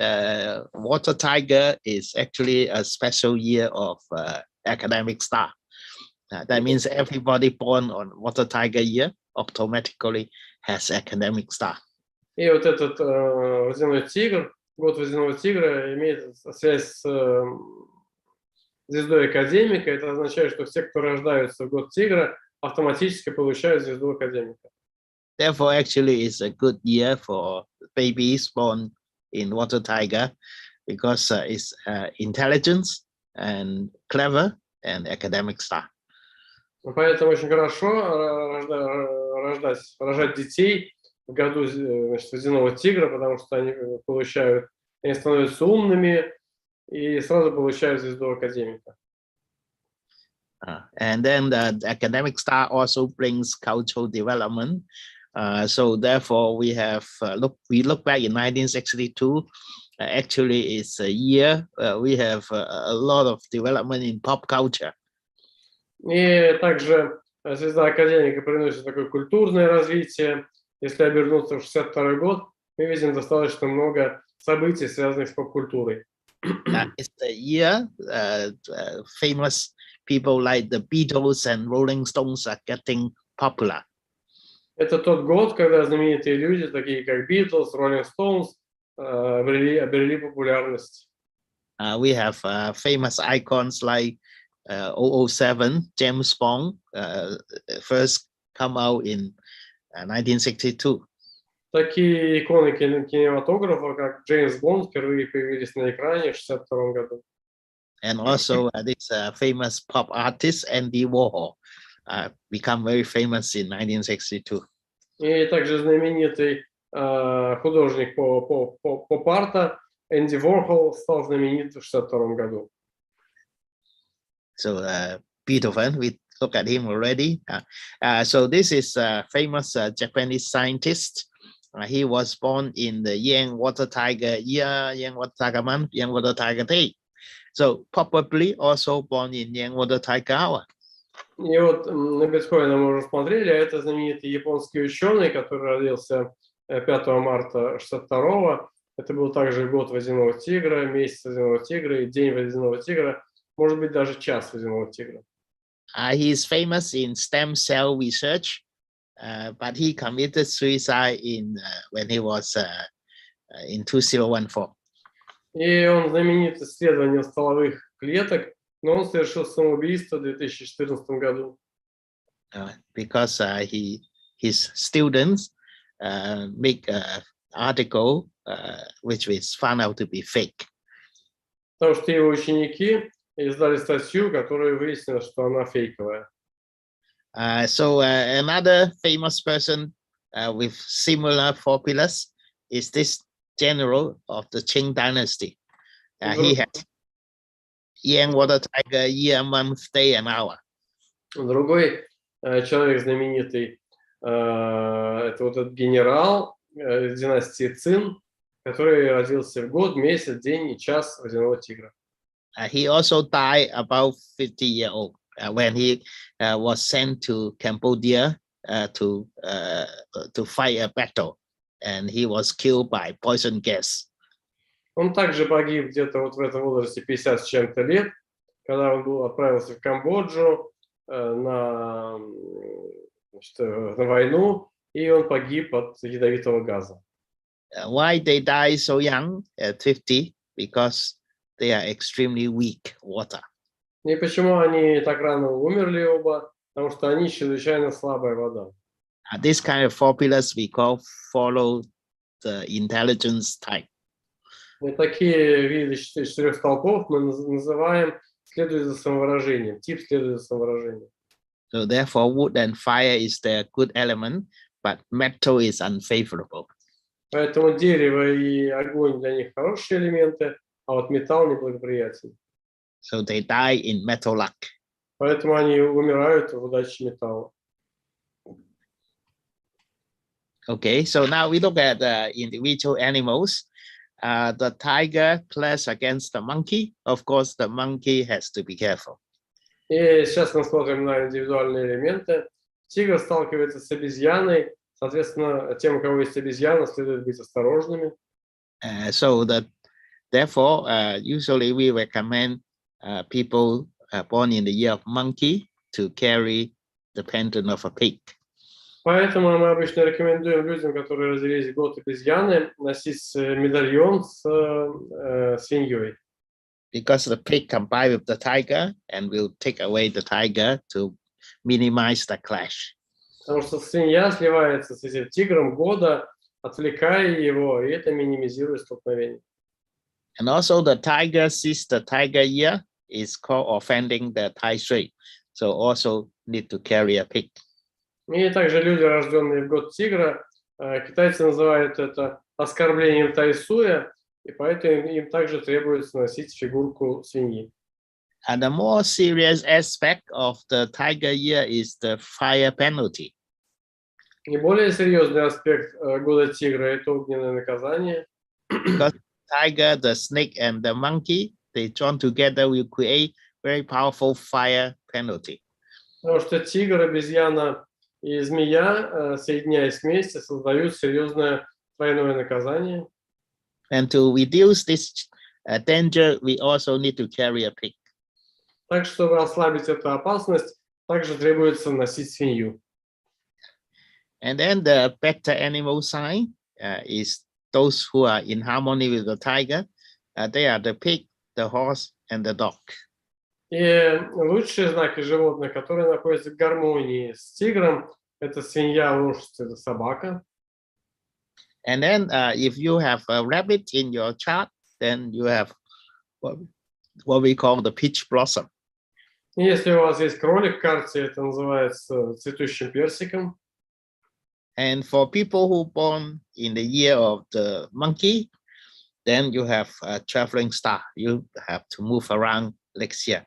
water tiger is actually a special year of academic star. That means everybody born on water tiger year automatically has academic star. И вот этот водяной тигр, год водяного тигра имеет связь с звездой академика. Это означает, что все, кто рождаются в год тигра, автоматически получают звезду академика. Therefore, actually, it's a good year for babies born in water tiger because it's intelligence and clever and academic star. Поэтому очень хорошо рожать детей в году, значит, водяного тигра, потому что они становятся умными и сразу получают звезду академика. And then the academic star also brings cultural development. So therefore, we have look back in 1962. Actually, it's a year we have a lot of development in pop culture. И также звезда академика приносит такое культурное развитие. Если обернуться в 1962 год, мы видим достаточно много событий, связанных с поп-культурой. It's the year famous people like the Beatles and Rolling Stones are getting popular. Это тот год, когда знаменитые люди, такие как Beatles, Rolling Stones, обрели популярность. We have famous icons like 007, James Bond, first come out in 1962. Такие иконы кинематографа, как Джеймс Бонд, впервые появились на экране в 1962 году. And also this famous pop artist Andy Warhol become very famous in 1962. И также знаменитый художник поп-арта Энди Ворхол стал знаменит в 1962 году. So Beethoven, we look at him already. So this is a famous Japanese scientist. He was born in the Yang Water Tiger year, Yang Water Tiger month, Yang Water Tiger day. So probably also born in Yang Water Tiger hour. И вот на биткоина мы уже смотрели, это знаменитый японский ученый, который родился 5 марта 1962. Это был также год Водяного Тигра, месяц Водяного Тигра и день Водяного Тигра, может быть, даже час Водяного Тигра. He is famous in stem cell research, but he committed suicide when he was in 2014. И он знаменит исследованием стволовых клеток, но он совершил самоубийство в 2014 году. Because his students make an article which was found out to be fake. Потому что его ученики издали статью, которая выяснила, что она фейковая. So another famous person with similar formulas is this general of the Qing dynasty. He had Yang Water Tiger year, month, day, and hour. Другой человек знаменитый, это вот этот генерал династии Цин, который родился в год, месяц, день и час Водяного Тигра. He also died about 50 years old when he was sent to Cambodia to fight a battle, and he was killed by poison gas. Он также погиб где-то вот в этом возрасте 50 с чем-то лет, когда он отправился в Камбоджу на войну, и он погиб от ядовитого газа. Why they die so young at 50? Because they are extremely weak water. И почему они так рано умерли оба? Потому что они чрезвычайно слабая вода. This kind of formulas we call follow the intelligence type. И такие виды четырех столпов мы называем следует за самовыражением, тип следует за самовыражением. So therefore, wood and fire is the good element, but metal is unfavorable. Поэтому дерево и огонь для них хорошие элементы, а вот металл неблагоприятен. So they die in metal luck. Поэтому они умирают в удаче металла. Okay, so now we look at individual animals. The tiger clash against the monkey. Of course, the monkey has to be careful. И сейчас мы смотрим на индивидуальные элементы. Тигр сталкивается с обезьяной. Соответственно, тем, у кого есть обезьяна, следует быть осторожными. Therefore, usually we recommend people born in the year of monkey to carry the pendant of a pig. Поэтому мы обычно рекомендуем людям, которые родились в год обезьяны, носить медальон с свиньей. Because the pig combine with the tiger and will take away the tiger to minimize the clash. Потому что свинья сливается с этим тигром года, отвлекая его, и это минимизирует столкновение. And also the tiger sees the tiger year is called offending the Tai-shui. So also need to carry a pig. И также люди, рожденные в год тигра, китайцы называют это оскорблением тайсуя, и поэтому им также требуется носить фигурку свиньи. And the more serious aspect of the tiger year is the fire penalty. И более серьезный аспект года тигра – это огненное наказание. Because tiger, the snake, and the monkey, they join together will create very powerful fire penalty. Потому что тигр, обезьяна и змея, соединяясь вместе, создают серьезное тройное наказание. And to reduce this danger, we also need to carry a pig. Так, чтобы ослабить эту опасность, также требуется носить свинью. And then the better animal sign is those who are in harmony with the tiger, they are the pig, the horse, and the dog. И лучшие знаки животных, которые находятся в гармонии с тигром, это свинья, лошадь, это собака. And then if you have a rabbit in your chart, then you have what we call the peach blossom. И если у вас есть кролик в карте, это называется цветущим персиком. And for people who born in the year of the monkey, then you have a traveling star. You have to move around next year.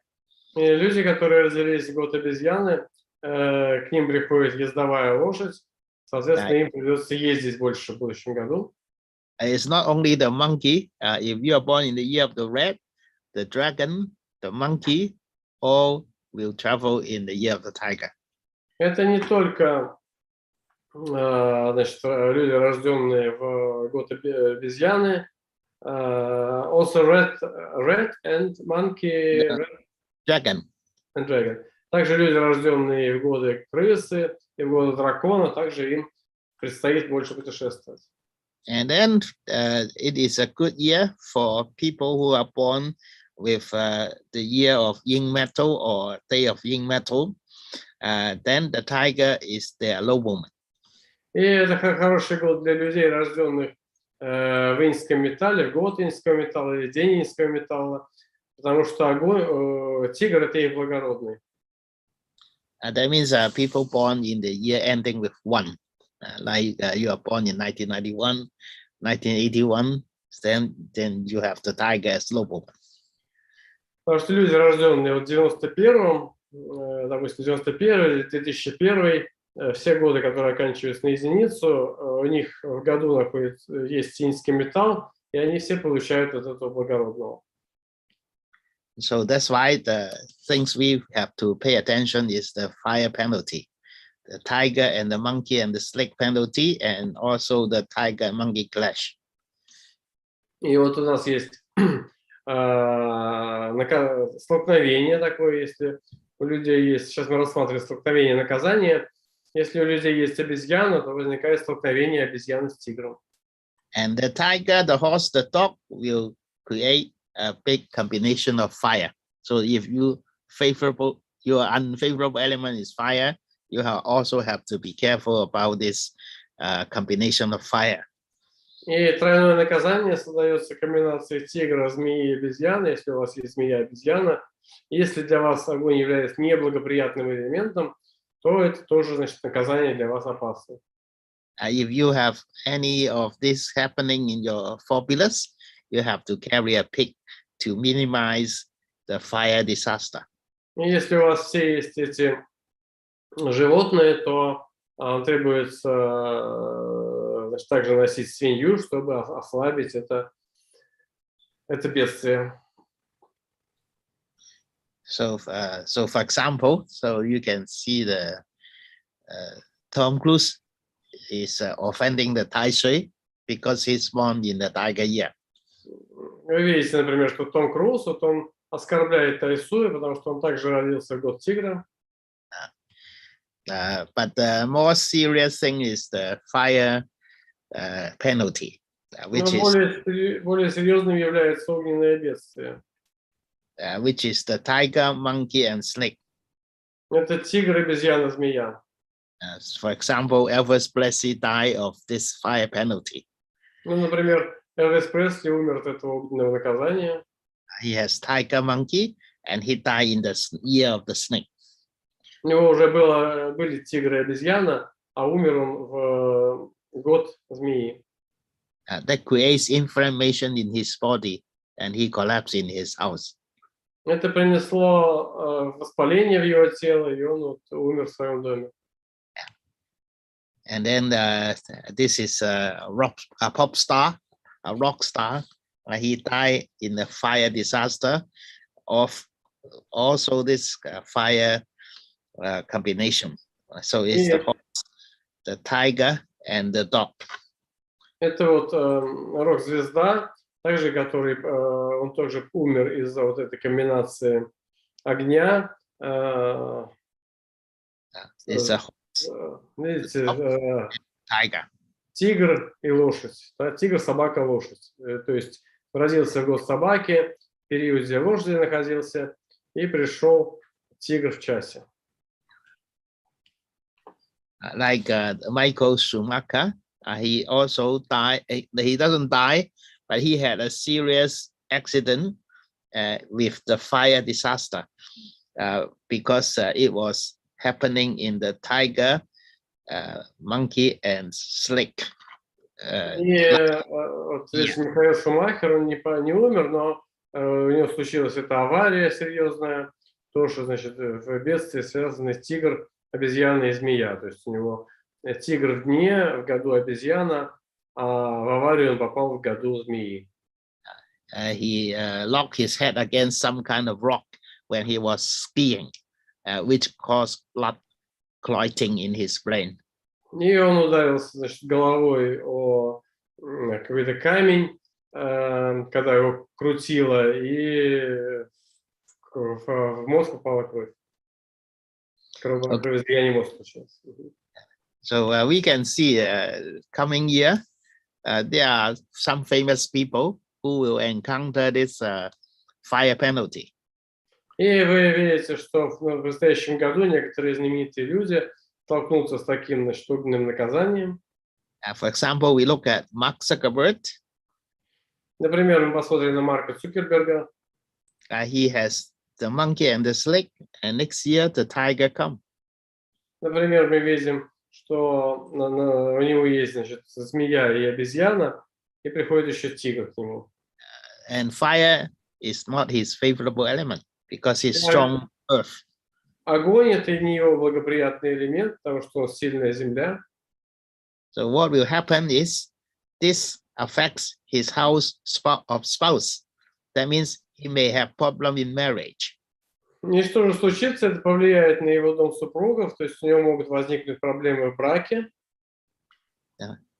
И люди, которые родились в год обезьяны, к ним приходит ездовая лошадь, соответственно, им придется ездить больше в будущем году. It's not only the monkey. If you are born in the year of the rat, the dragon, the monkey, all will travel in the year of the tiger. Это не только значит, люди, рожденные в год обезьяны, also rat and monkey, Dragon. and dragon. Также люди, рожденные в годы крысы и в годы дракона, также им предстоит больше путешествовать. And then it is a good year for people who are born with the year of yin metal or day of yin metal. Then the tiger is their nobleman. И это хороший год для людей, рожденных в иньском металле, в год иньского металла или день иньского металла, потому что огонь, тигр – это их благородный. That means people born in the year ending with 1. Like you are born in 1991, 1981, then you have the tiger as nobleman. Потому что люди, рожденные в 91-м, допустим, 91-й или 2001-й, все годы, которые оканчиваются на единицу, у них в году есть иньский металл, и они все получают от этого благородного. So that's why the things we have to pay attention is the fire penalty, the tiger and the monkey and the snake penalty, and also the tiger and monkey clash. И вот у нас есть столкновение такое, если у людей есть, сейчас мы рассматриваем столкновение наказания, если у людей есть обезьяна, то возникает столкновение обезьяны с тигром. And the tiger, the horse, the dog will create a big combination of fire. So if your unfavorable element is fire, you also have to be careful about this combination of fire. И тройное наказание создается комбинацией тигра, змеи и обезьяны, если у вас есть змея и обезьяна. Если для вас огонь является неблагоприятным элементом, то это тоже, значит, наказание для вас опасно. If you have any of this happening in your 4 pillars, you have to carry a pig to minimize the fire disaster. И если у вас все есть эти животные, то требуется, значит, также носить свинью, чтобы ослабить это бедствие. So for example, so you can see the Tom Cruise is offending the Tai because he's born in the tiger year. Вы видите, например, что Том Круз, вот он оскорбляет Тайсуя, потому что он также родился в год тигра. But the more serious thing is the fire penalty, which более серьезным является огненное бедствие. Which is the tiger, monkey, and snake. Это тигр, обезьяна, змея. For example, Elvis Presley died of this fire penalty. Ну, например, Элвис Пресли умер от этого огненного наказания. He has tiger, monkey, and he died in the year of the snake. У него уже были тигры и обезьяна, а умер он в год змеи. That creates inflammation in his body, and he collapsed in his house. Это принесло воспаление в его тело, и он умер в своем доме. And then this is a pop star, a rock star. He died in the fire disaster of also this fire combination. So it's the horse, the tiger, and the dog. Это вот рок-звезда, также который, он тоже умер из-за вот этой комбинации огня. It's a Видите, tiger. тигр и лошадь. Да? Тигр, собака, лошадь. То есть родился год собаки, в периоде лошади находился, и пришел тигр в часе. Like Michael Schumacher, he also died. He doesn't die, but he had a serious accident with the fire disaster because it was happening in the tiger, monkey, and snake. И вот здесь Михаил Шумахер, он не умер, но у него случилась эта авария серьезная, тоже, значит, в бедствии связанный тигр, обезьяна и змея. То есть у него тигр в дне, в году обезьяна, а в аварию он попал в году змеи. He locked his head against some kind of rock when he was skiing, which caused blood clotting in his brain. И он ударился, значит, головой о какой-то камень, когда его крутило, и в мозг попала кровь. Кровоизлияние мозга случилось. So we can see coming year, there are some famous people who will encounter this fire penalty. И вы видите, что в настоящем году некоторые знаменитые люди столкнутся с таким, значит, огненным наказанием. For example, we look at Mark Zuckerberg. Например, мы посмотрим на Марка Цукерберга. He has the monkey and the snake, and next year the tiger come. Например, мы видим, что у него есть, значит, змея и обезьяна, и приходит еще тигр к нему. And fire is not his favorable element because he's strong earth. Огонь — это не его благоприятный элемент, потому что он сильная земля. So what will happen is this affects his house of spouse. That means he may have problem in marriage. И что же случится? Это повлияет на его дом супругов, то есть у него могут возникнуть проблемы в браке.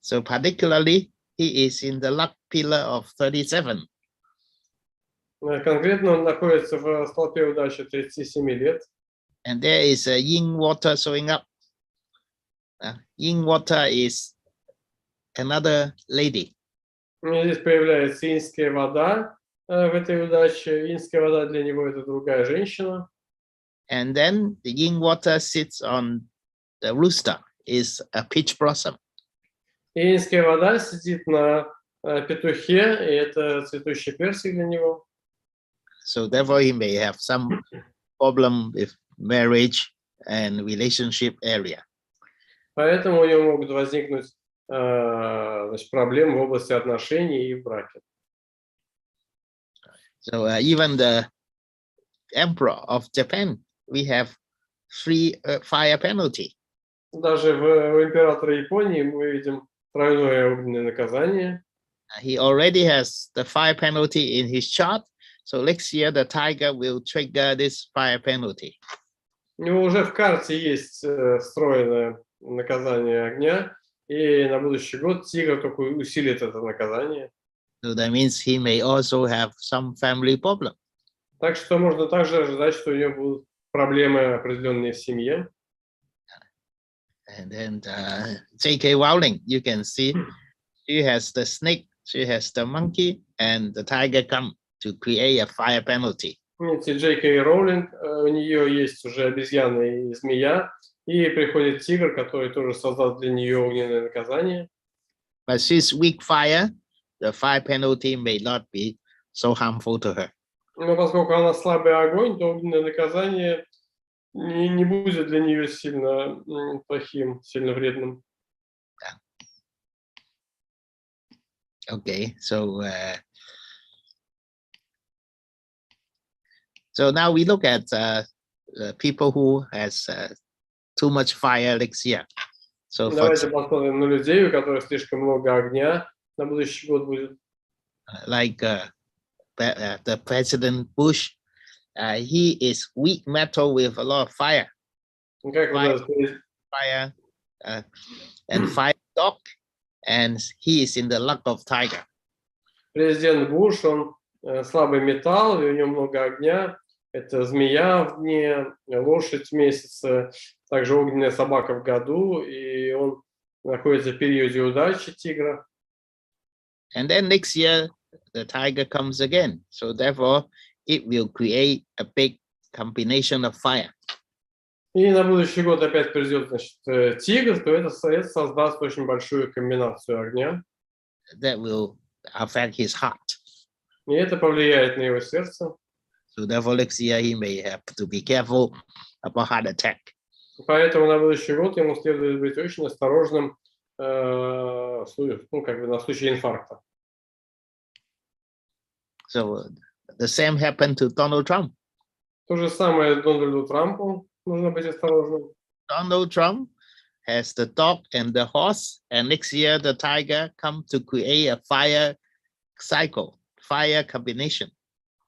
So particularly, he is in the luck pillar of 37. Конкретно он находится в столпе удачи 37 лет. And there is a yin water showing up. Yin water is another lady. Здесь появляется инская вода в этой удаче. Инская вода для него — это другая женщина. And then the yin water sits on the rooster, is a peach blossom. И инская вода сидит на петухе, и это цветущий персик для него. So therefore he may have some problem with marriage and relationship area. Поэтому у него могут возникнуть, значит, проблемы в области отношений и в браке. So even the emperor of Japan, we have free fire penalty. Даже у императора Японии мы видим тройное огненное наказание. He already has the fire penalty in his chart. So next year the tiger will trigger this fire penalty. У него уже в карте есть встроенное наказание огня, и на будущий год тигр только усилит это наказание. So that means he may also have some family problem. Так что можно также ожидать, что у него будут проблемы определенные в семье. And then J.K. Rowling, you can see she has the snake, she has the monkey, and the tiger come to create a fire penalty. Видите, Джей.К. Роулинг, у нее есть уже обезьяна и змея, и приходит тигр, который тоже создал для нее огненное наказание. But she's weak fire, the fire penalty may not be so harmful to her. Но поскольку она слабый огонь, то огненное наказание не будет для нее сильно плохим, сильно вредным. Okay, so now we look at people who has too much fire next year. So давайте посмотрим на людей, у которых слишком много огня на будущий год будет. Like the President Bush, he is weak metal with a lot of fire. Как Fire and fire dog, and he is in the luck of tiger. Президент Буш, он слабый металл, и у него много огня. Это змея в дне, лошадь в месяце, также огненная собака в году, и он находится в периоде удачи тигра. And then next year, the tiger comes again. So therefore, it will create a big combination of fire. И на будущий год опять придет, значит, тигр, то это создаст очень большую комбинацию огня. That will affect his heart. И это повлияет на его сердце. So therefore, next year he may have to be careful about heart attack. Поэтому на будущий год ему следует быть очень осторожным, ну, как бы на случай инфаркта. So the same happened to Donald Trump. То же самое Дональду Трампу нужно быть осторожным. Donald Trump has the dog and the horse, and next year the tiger come to create a fire cycle, fire combination.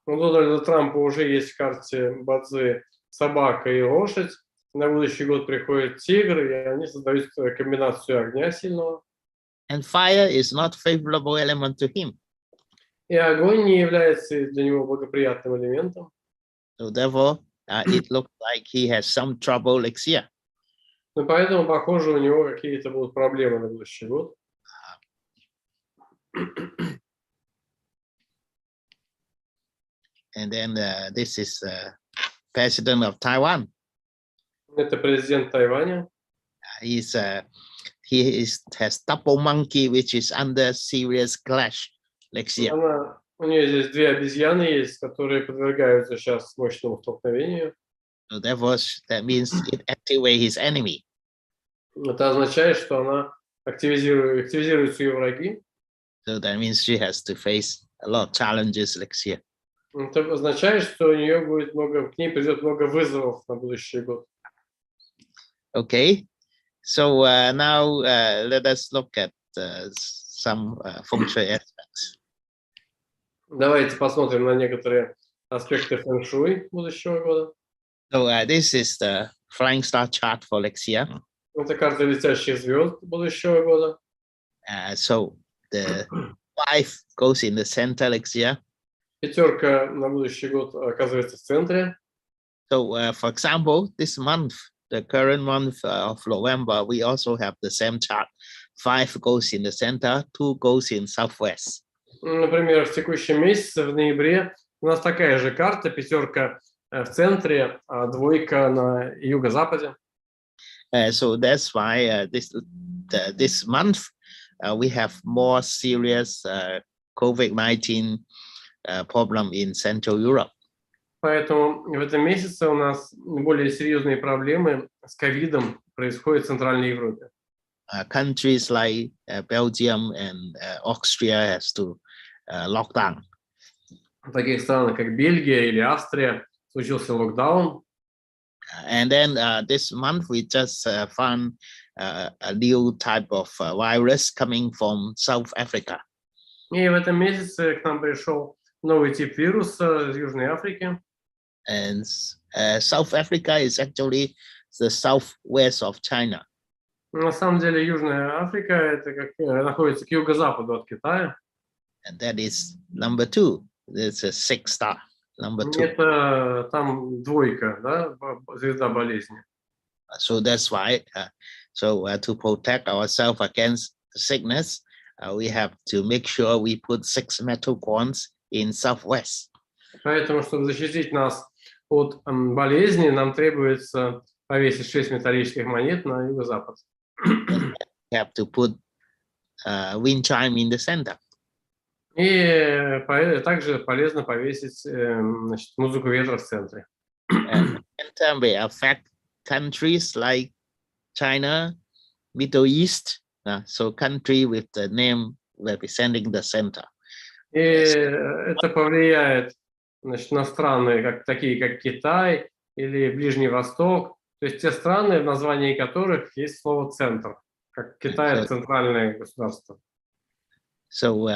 У Дональда Трампа уже есть в карте ба-цзы собака и лошадь. На будущий год приходит тигр, и они создают комбинацию огня сильного. And fire is not favorable element to him. И огонь не является для него благоприятным элементом. So therefore, it looks like he has some trouble next year. Ну, поэтому, похоже, у него какие-то будут проблемы на будущий год. And then this is president of Taiwan. Это президент Тайваня. He has double monkey, which is under serious clash next year. У нее здесь две обезьяны есть, которые подвергаются сейчас мощному столкновению. So therefore, that means it activates his enemy. Это означает, что она активизируют ее враги. So that means she has to face a lot of challenges next year. Это означает, что у нее будет к ней придет много вызовов на будущий год. Okay, so now let us look at some feng-shui aspects. Давайте посмотрим на некоторые аспекты фэн-шуй будущего года. So this is the flying star chart for next year. Это карта летящих звезд будущего года. So the 5 goes in the center next year. Пятерка на будущий год оказывается в центре. So for example, this month, the current month of November, we also have the same chart. 5 goes in the center, 2 goes in southwest. Например, в текущем месяце, в ноябре, у нас такая же карта, пятерка в центре, а двойка на юго-западе. So that's why this month we have more serious COVID-19 problem in Central Europe. Поэтому в этом месяце у нас более серьезные проблемы с ковидом происходят в Центральной Европе. Countries like Belgium and Austria has to lock down. В таких странах, как Бельгия или Австрия, случился локдаун. And then this month we just found a new type of virus coming from South Africa. И в этом месяце к нам пришел новый тип вируса из Южной Африки. And South Africa is actually the southwest of China. На самом деле Южная Африка это находится к юго-западу от Китая. And that is number 2. It's a 6 star. Number 2. Это там двойка, да, звезда болезни. So that's why. To protect ourselves against sickness, we have to make sure we put 6 metal coins in southwest. Поэтому, чтобы защитить нас от болезни, нам требуется повесить 6 металлических монет на юго-запад. We have to put wind chime in the center. И также полезно повесить значит, музыку ветра в центре. And may affect countries like China, Middle East, so country with the name representing the center. И это повлияет, значит, на страны, такие как Китай или Ближний Восток, то есть те страны, в названии которых есть слово «центр», как Китай — это центральное государство. So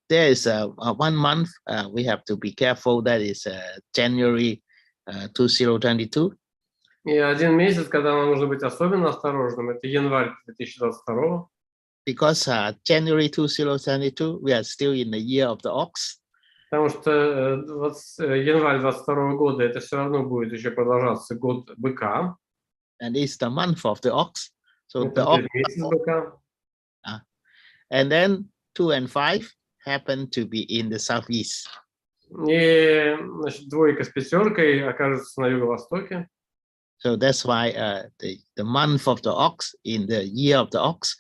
there is 1 month we have to be careful. That is January 2022. И один месяц, когда нам нужно быть особенно осторожным, это январь 2022. Because January 2022, we are still in the year of the ox. Потому что январь 2022 года это все равно будет еще продолжаться год быка. And it's the month of the ox. So Это the ox, месяц быка. and then 2 and 5 happen to be in the southeast. И, значит, двойка с пятеркой окажется на юго-востоке. So that's why the month of the ox in the year of the ox,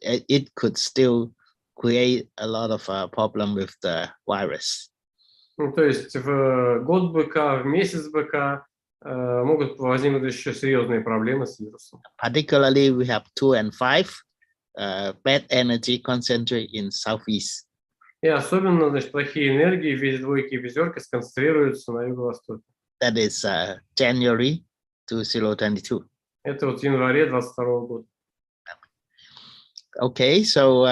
it could still create a lot of problem with the virus. Ну, то есть в год быка, в месяц быка могут возникнуть еще серьезные проблемы с вирусом. Particularly, we have 2 and 5 bad energy concentrate in southeast. И особенно, значит, плохие энергии в виде двойки и пятерки сконцентрируются на юго-востоке. That is January 2022. Это вот в январе 2022 года. Okay, so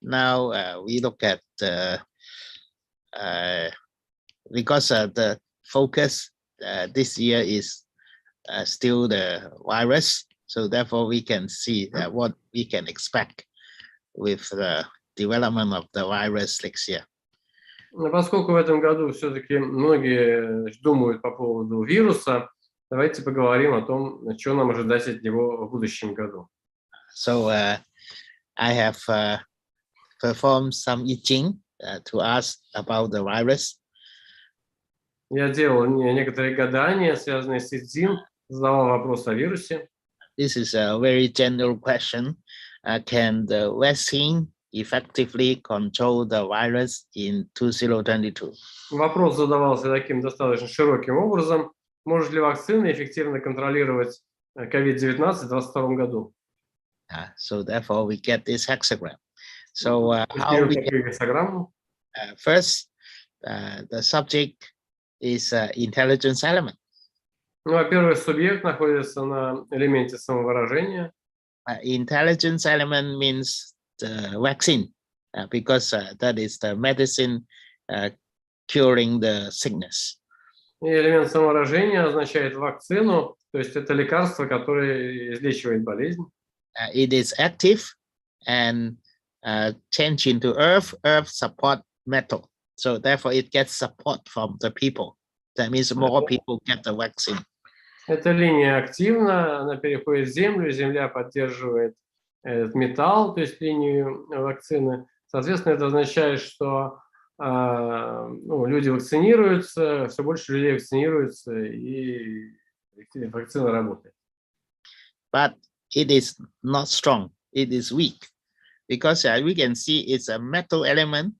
now we look at because the focus this year is still the virus, so therefore we can see what we can expect with the development of the virus next year. Но поскольку в этом году все-таки многие, значит, думают по поводу вируса, давайте поговорим о том, что нам ожидать от него в будущем году. So I have performed some itching to ask about the virus. Я делал некоторые гадания, связанные с ИДЗИН, задавал вопрос о вирусе. This is a very general question. Can the vaccine effectively control the virus in 2022? Вопрос задавался таким достаточно широким образом. Может ли вакцина эффективно контролировать COVID-19 в 2022 году? So therefore we get this hexagram. So how we get, first, the subject is intelligence element. Ну, во-первых, субъект находится на элементе самовыражения. Intelligence element means the vaccine, because that is the medicine curing the sickness. И элемент самовыражения означает вакцину, то есть это лекарство, которое излечивает болезнь. It is active and change into earth support metal. So therefore it gets support from the people. That means more people get the vaccine. Эта линия активна, она переходит в землю, земля поддерживает этот металл, то есть линию вакцины. Соответственно, это означает, что люди вакцинируются, все больше людей вакцинируются, и вакцина работает. But it is not strong, it is weak, because we can see it's a metal element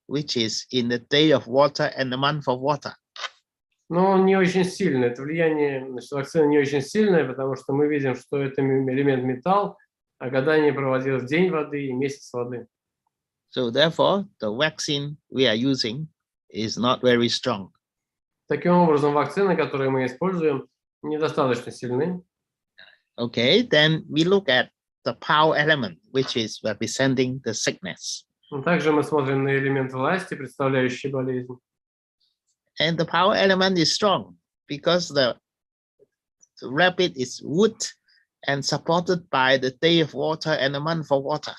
which is in the day of water and the month of water. Но он не очень сильный, это влияние, значит, вакцины не очень сильное, потому что мы видим, что это элемент металл, а гадание проводилось в день воды и месяц воды. So therefore, the vaccine we are using is not very strong. Таким образом, вакцины, которые мы используем, недостаточно сильны. Okay, then we look at the power element, which is representing the sickness. Также мы смотрим на элемент власти, представляющий болезнь. And the power element is strong because the rabbit is wood and supported by the day of water and the month of water.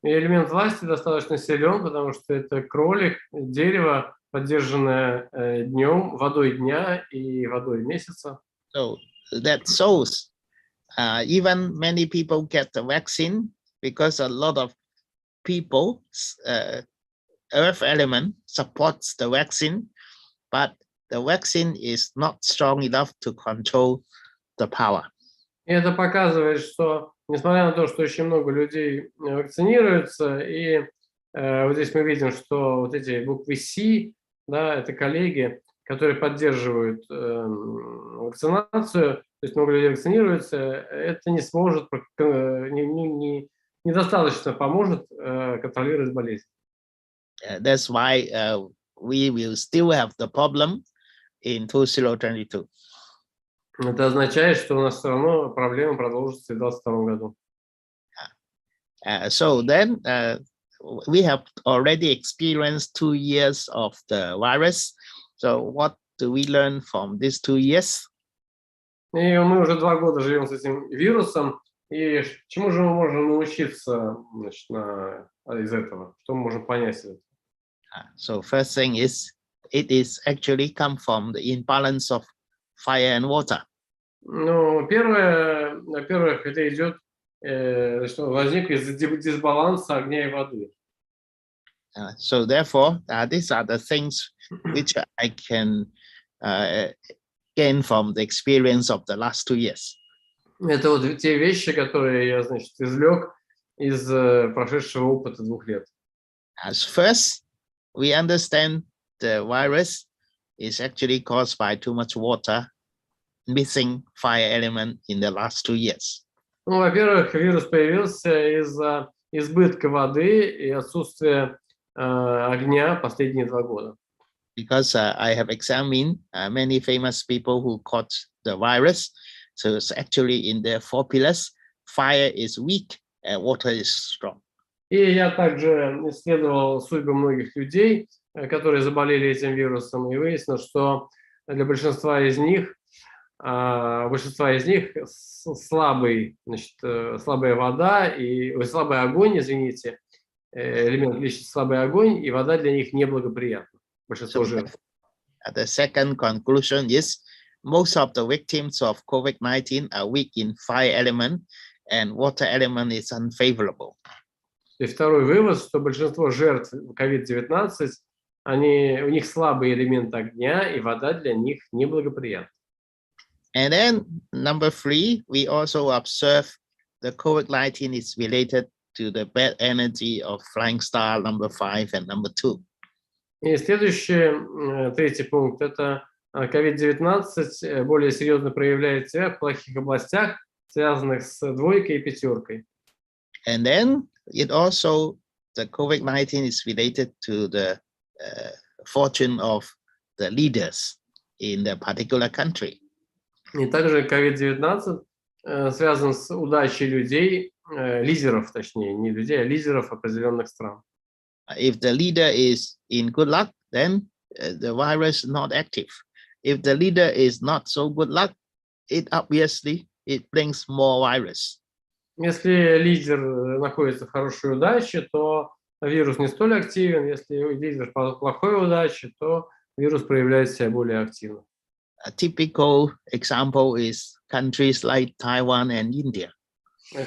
И элемент власти достаточно силен, потому что это кролик, дерево, поддержанное днем, водой дня и водой месяца. So that shows even many people get the vaccine because a lot of people, earth element supports the vaccine, but the vaccine is not strong enough to control the power. И это показывает, что несмотря на то, что очень много людей вакцинируются, и вот здесь мы видим, что вот эти буквы C, да, это коллеги, которые поддерживают вакцинацию, то есть много людей вакцинируются, это не сможет, недостаточно поможет контролировать болезнь. That's why we will still have the problem in 2022. Это означает, что у нас все равно проблема продолжится и в 2022 году. So then we have already experienced 2 years of the virus. So what do we learn from these 2 years? И мы уже 2 года живем с этим вирусом. И чему же мы можем научиться, значит, из этого? Что мы можем понять из этого? So first thing is, it is actually come from the imbalance of fire and water. Ну, первое, во-первых, это идет, что возник из дисбаланса огня и воды. So therefore, these are the things which I can gain from the experience of the last 2 years. Это вот те вещи, которые я, значит, извлек из прошедшего опыта 2 лет. As first, we understand the virus is actually caused by too much water, missing fire element in the last 2 years. Ну, во-первых, вирус появился из-за избытка воды и отсутствия огня последние 2 года. Because I have examined many famous people who caught the virus. So it's actually in their 4 pillars, fire is weak and water is strong. И я также исследовал судьбы многих людей, которые заболели этим вирусом, и выяснил, что для большинства из них слабый, значит, слабая вода и слабый огонь, извините, элемент личности слабый огонь, и вода для них неблагоприятна. Большинство жертв. The second conclusion is most of the victims of COVID-19 are weak in fire element and water element is unfavorable. И второй вывод, что большинство жертв COVID-19, у них слабый элемент огня, и вода для них неблагоприятна. And then number 3, we also observe the COVID-19 is related to the bad energy of flying star number 5 and number 2. И следующий, третий пункт, это COVID-19 более серьезно проявляет себя в плохих областях, связанных с 2 и 5. And then it also, the COVID-19 is related to the fortune of the leaders in the particular country. И также COVID-19 связан с удачей людей, лидеров, точнее, не людей, а лидеров определенных стран. If the leader is in good luck, then the virus is not active. If the leader is not so good luck, it obviously it brings more virus. Если лидер находится в хорошей удаче, то вирус не столь активен. Если лидер в плохой удаче, то вирус проявляет себя более активно. A typical example is countries like Taiwan and India.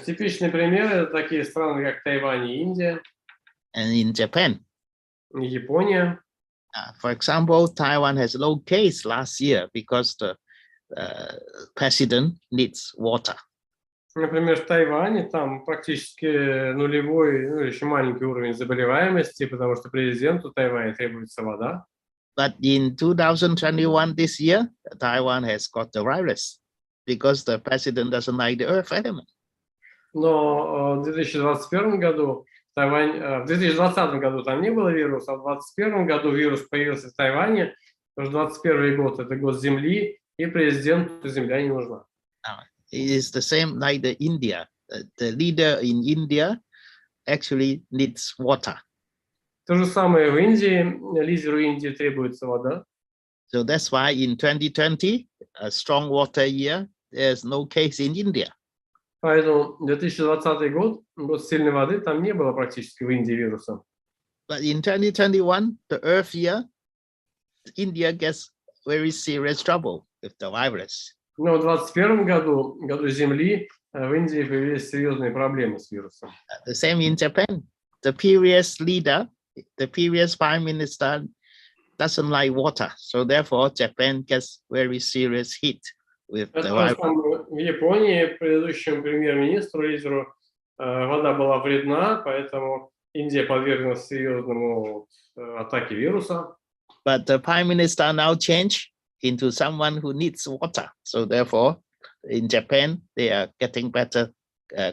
Типичный пример – это такие страны, как Тайвань и Индия, And in Japan, и Япония. for example, Taiwan has low case last year because the president needs water. Например, в Тайване там практически нулевой, ну, еще маленький уровень заболеваемости, потому что президенту Тайваня требуется вода. But in 2021, this year, Taiwan has got the virus because the president doesn't like the earth element. Но в 2021 году в 2020 году там не было вируса, а в 2021 году вирус появился в Тайване, потому что 2021 год – это год Земли, и президенту Земля не нужна. It is the same like the India. The leader in India actually needs water. То же самое в Индии, лидеру Индии требуется вода. So that's why in 2020, a strong water year, there's no case in India. Поэтому 2020 год, год сильной воды, там не было практически в Индии вируса. But in 2021, the earth year, India gets very serious trouble with the virus. Но в 2021 году, году Земли, в Индии появились серьезные проблемы с вирусом. The same in Japan. The previous leader, the previous prime minister doesn't like water. So therefore, Japan gets very serious hit with the virus. В Японии предыдущему премьер-министру, лидеру, вода была вредна, поэтому Индия подверглась серьезному атаке вируса. But the prime minister now changed into someone who needs water. So therefore, in Japan, they are getting better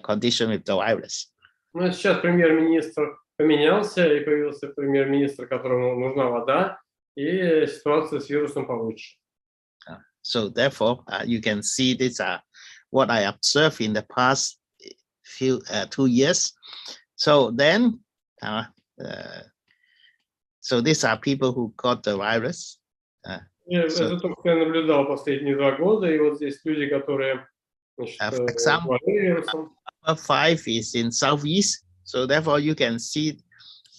condition with the virus. Но сейчас премьер-министр поменялся, и появился премьер-министр, которому нужна вода, и ситуация с вирусом получше. So therefore, you can see these are what I observed in the past 2 years. So then, so these are people who got the virus. Это то, что я наблюдал последние 2 года, и вот здесь люди, которые, значит, болели вирусом. Number 5 is in southeast, so therefore you can see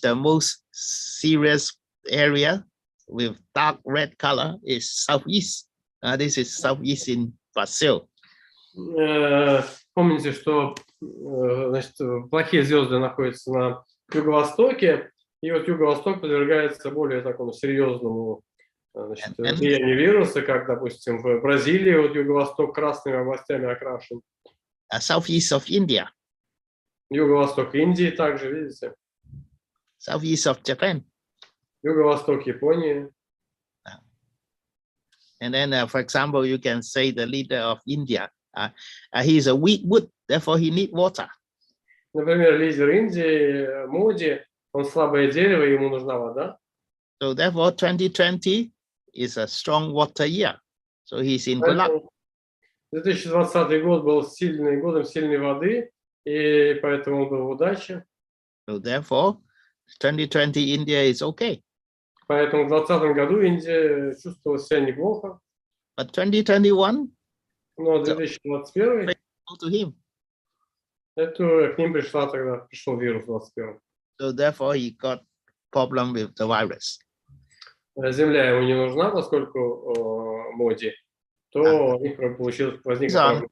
the most serious area with dark red color is southeast. This is southeast in Brazil. помните, что значит, плохие звезды находятся на юго-востоке, и вот юго-восток подвергается более такому серьезному влиянию вируса, как, допустим, в Бразилии вот юго-восток красными областями окрашен. Southeast of India. Юго-восток Индии также, видите? Southeast of Japan. Юго-восток Японии. And then, for example, you can say the leader of India, he is a weak wood, therefore he need water. Например, лидер Индии, Моди, он слабое дерево, ему нужна вода. So therefore, 2020 is a strong water year. So he's in good luck. 2020 год был годом сильной воды, и поэтому он был в удаче. So therefore, 2020 India is okay. Поэтому в 2020 году Индия чувствовала себя неплохо. But 2021, но 2021 to him. Это к ним пришел вирус в 21. So therefore he got problem with the virus. Земля ему не нужна, поскольку Моди, то у них возник проблема.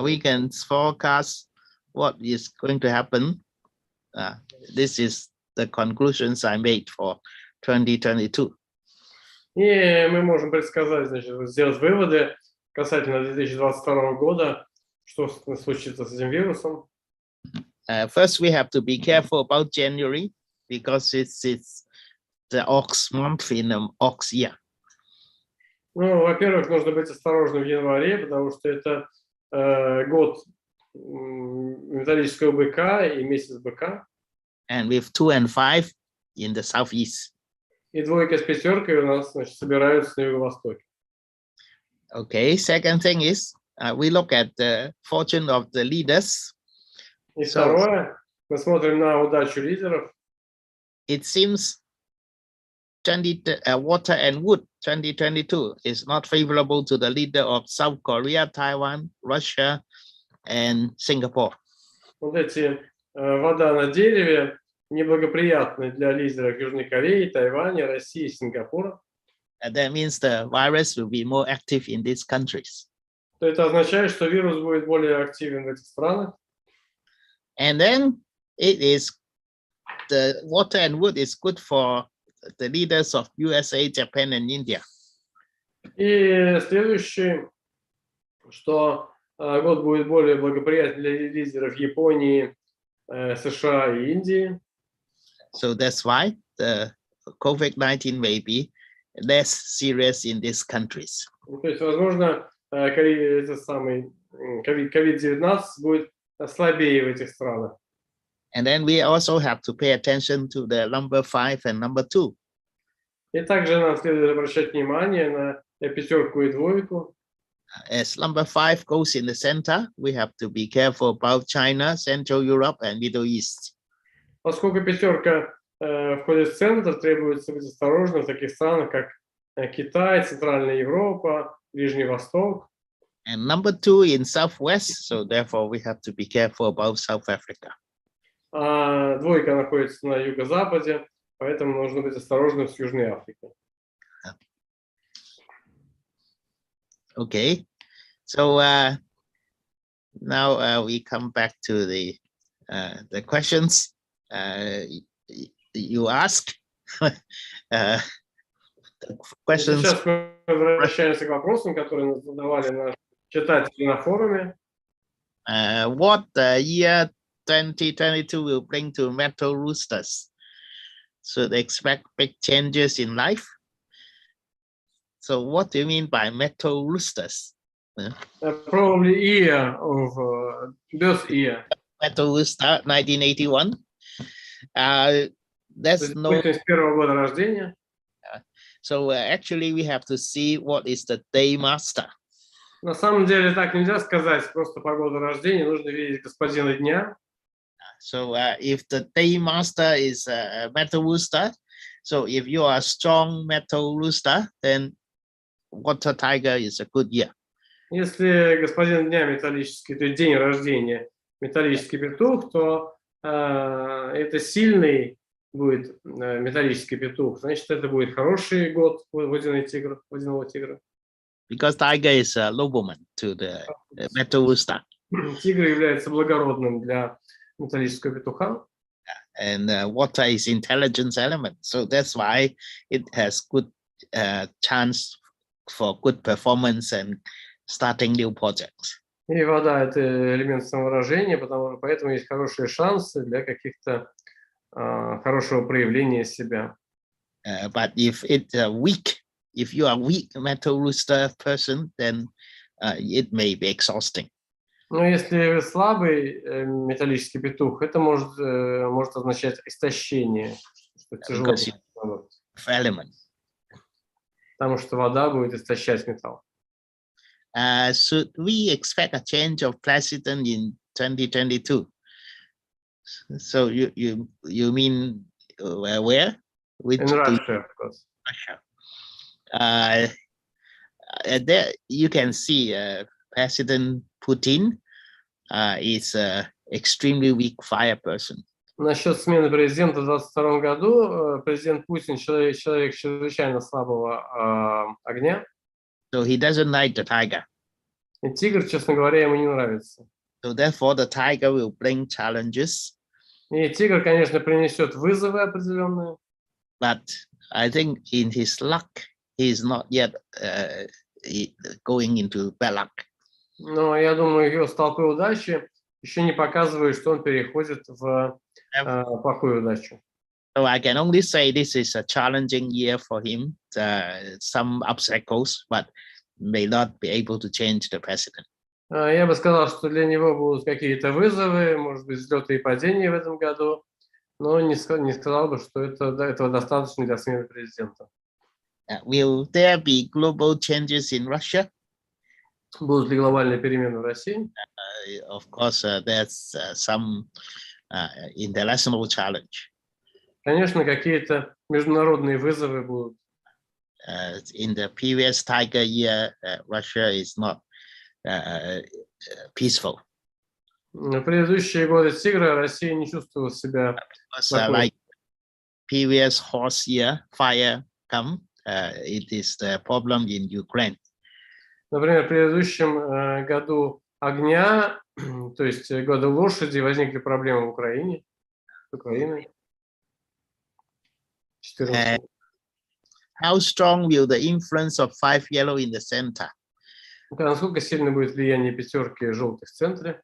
We can forecast what is going to happen. This is the conclusions I made for 2022. И мы можем предсказать, значит, сделать выводы касательно 2022 года, что случится с этим вирусом. First, we have to be careful about January because it's the ox month in the ox year. Ну, во-первых, нужно быть осторожным в январе, потому что это год металлического быка и месяц быка. And with 2 and 5 in the southeast. И двойка с пятеркой у нас, значит, собираются на юго-востоке. Okay, second thing is we look at the fortune of the leaders. И второе, мы смотрим на удачу лидеров. It seems water and wood 2022 is not favorable to the leader of South Korea, Taiwan, Russia, and Singapore. Вот эти вода на дереве неблагоприятны для лидеров Южной Кореи, Тайваня, России, Сингапура. And that means the virus will be more active in these countries. Это означает, что вирус будет более активен в этих странах. And then it is the water and wood is good for the leaders of USA, Japan, and India. И следующее, что год будет более благоприятен для лидеров Японии, США и Индии. So that's why the COVID-19 may be less serious in these countries. То есть, возможно, этот самый COVID-19 будет слабее в этих странах. And then we also have to pay attention to the number 5 and number 2. И также нам следует обращать внимание на пятерку и двойку. As number 5 goes in the center, we have to be careful about China, Central Europe, and Middle East. Поскольку пятерка входит в центр, требуется быть осторожным в таких странах, как Китай, Центральная Европа, Ближний Восток. And number 2 in Southwest, so therefore we have to be careful about South Africa. А двойка находится на юго-западе, поэтому нужно быть осторожным с Южной Африкой. Okay, so now we come back to the questions you ask. The questions. Сейчас мы возвращаемся к вопросам, которые нас задавали наши читатели на форуме. What year 2022 will bring to metal roosters? So they expect big changes in life. So what do you mean by metal roosters? Probably year of birth year. Metal rooster, 1981. That's no. 81 года рождения. So actually we have to see what is the day master. На самом деле так нельзя сказать, просто по году рождения нужно видеть господина дня. So if the day master is a metal rooster, so if you are a strong metal rooster, then water tiger is a good year. Если господин дня металлический, то есть день рождения металлический петух, то это сильный будет металлический петух, значит, это будет хороший год водяного тигра. because tiger is a nobleman to the metal rooster. Тигр является благородным для металлического петуха. And water is intelligence element, so that's why it has good chance for good performance and starting new projects. И вода – это элемент самовыражения, поэтому есть хорошие шансы для каких-то хорошего проявления себя. But if it's weak, if you are weak metal rooster person, then it may be exhausting. Но если вы слабый металлический петух, это может означать истощение, что тяжело. Element. Потому что вода будет истощать металл. Should we expect a change of president in 2022? So you mean where? Which In Russia, of course. Russia. There you can see President Putin is an extremely weak fire person. Насчет смены президента в 2022 году, президент Путин человек чрезвычайно слабого огня. So he doesn't like the tiger. И тигр, честно говоря, ему не нравится. So therefore the tiger will bring challenges. И тигр, конечно, принесет вызовы определенные. But I think in his luck, he is not yet going into bad luck. Но я думаю, его столпы удачи еще не показывают, что он переходит в плохую удачу. So I can only say this is a challenging year for him. Some obstacles, but may not be able to change the president. Я бы сказал, что для него будут какие-то вызовы, может быть, взлеты и падения в этом году, но не сказал бы, что этого достаточно для смены президента. Will there be global changes in Russia? Будут ли глобальные перемены в России? Of course, there's some international challenge. Конечно, какие-то международные вызовы будут. In the previous tiger year, Russia is not peaceful. В предыдущие годы тигра Россия не чувствовала себя Like previous horse year, fire come. It is the problem in Ukraine. Например, в предыдущем году огня, то есть году лошади, возникли проблемы в Украине. С Украиной. How strong will the influence of 5 yellow in the center? Насколько сильно будет влияние пятерки желтых в центре?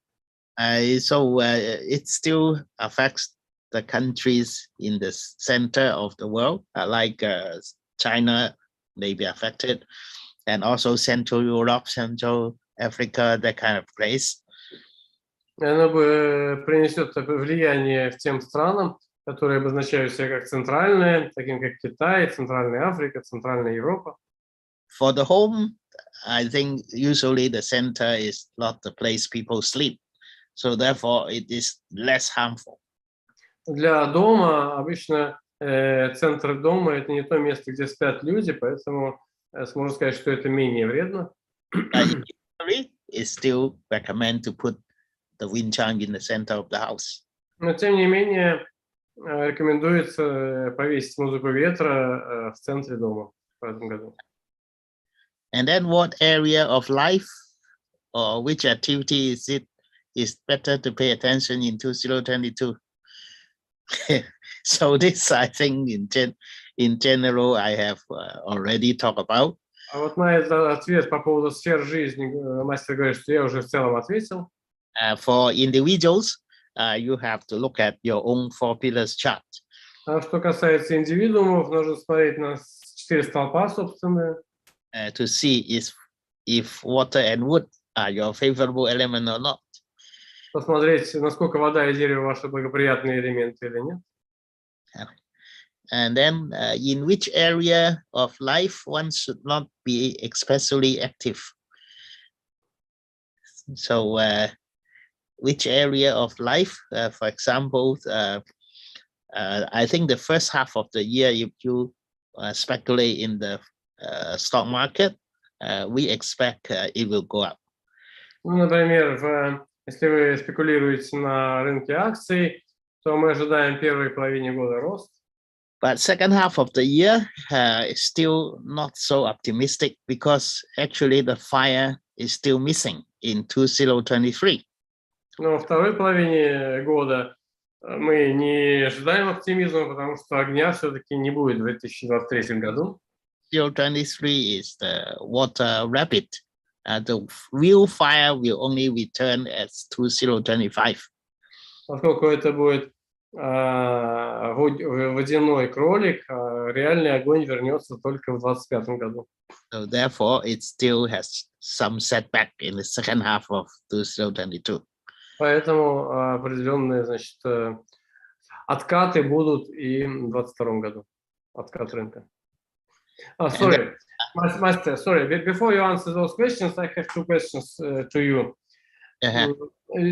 So it still affects the countries in the center of the world, like China may be affected, and also Central Europe, Central Africa, that kind of place. Оно бы принесет влияние в тем странам, которые обозначают себя как центральные, таким как Китай, Центральная Африка, Центральная Европа. For the home, I think usually the center is not the place people sleep, so therefore it is less harmful. Для дома обычно центр дома – это не то место, где спят люди, поэтому можно сказать, что это менее вредно. It's still recommend to put the wind chime in the center of the house. Но тем не менее рекомендуется повесить музыку ветра в центре дома в этом году. And then what area of life or which activity is better to pay attention in 2022? So this, I think, in general, I have already talked about. А вот на этот ответ по поводу сфер жизни мастер говорит, что я уже в целом ответил. For individuals, you have to look at your own 4 pillars chart. А что касается индивидуумов, нужно смотреть на 4 столпа, собственно. To see if water and wood are your favorable element or not. Посмотреть, насколько вода и дерево ваши благоприятные элементы или нет. And then in which area of life one should not be especially active. So which area of life, for example, I think the first half of the year, if you speculate in the stock market, we expect it will go up. Ну, например, если вы спекулируете на рынке акций, то мы ожидаем в первой половине года рост. But second half of the year is still not so optimistic because actually the fire is still missing in 2023. Но во второй половине года мы не ожидаем оптимизма, потому что огня все-таки не будет в 2023 году. 2023 is the water rapid. The real fire will only return as 2025. Поскольку это будет водяной кролик, реальный огонь вернется только в 2025 году. So therefore, it still has some setback in the second half of 2022. Поэтому определенные, значит, откаты будут и в 2022 году. Откат рынка. Sorry, Master, sorry. Before you answer those questions, I have two questions to you.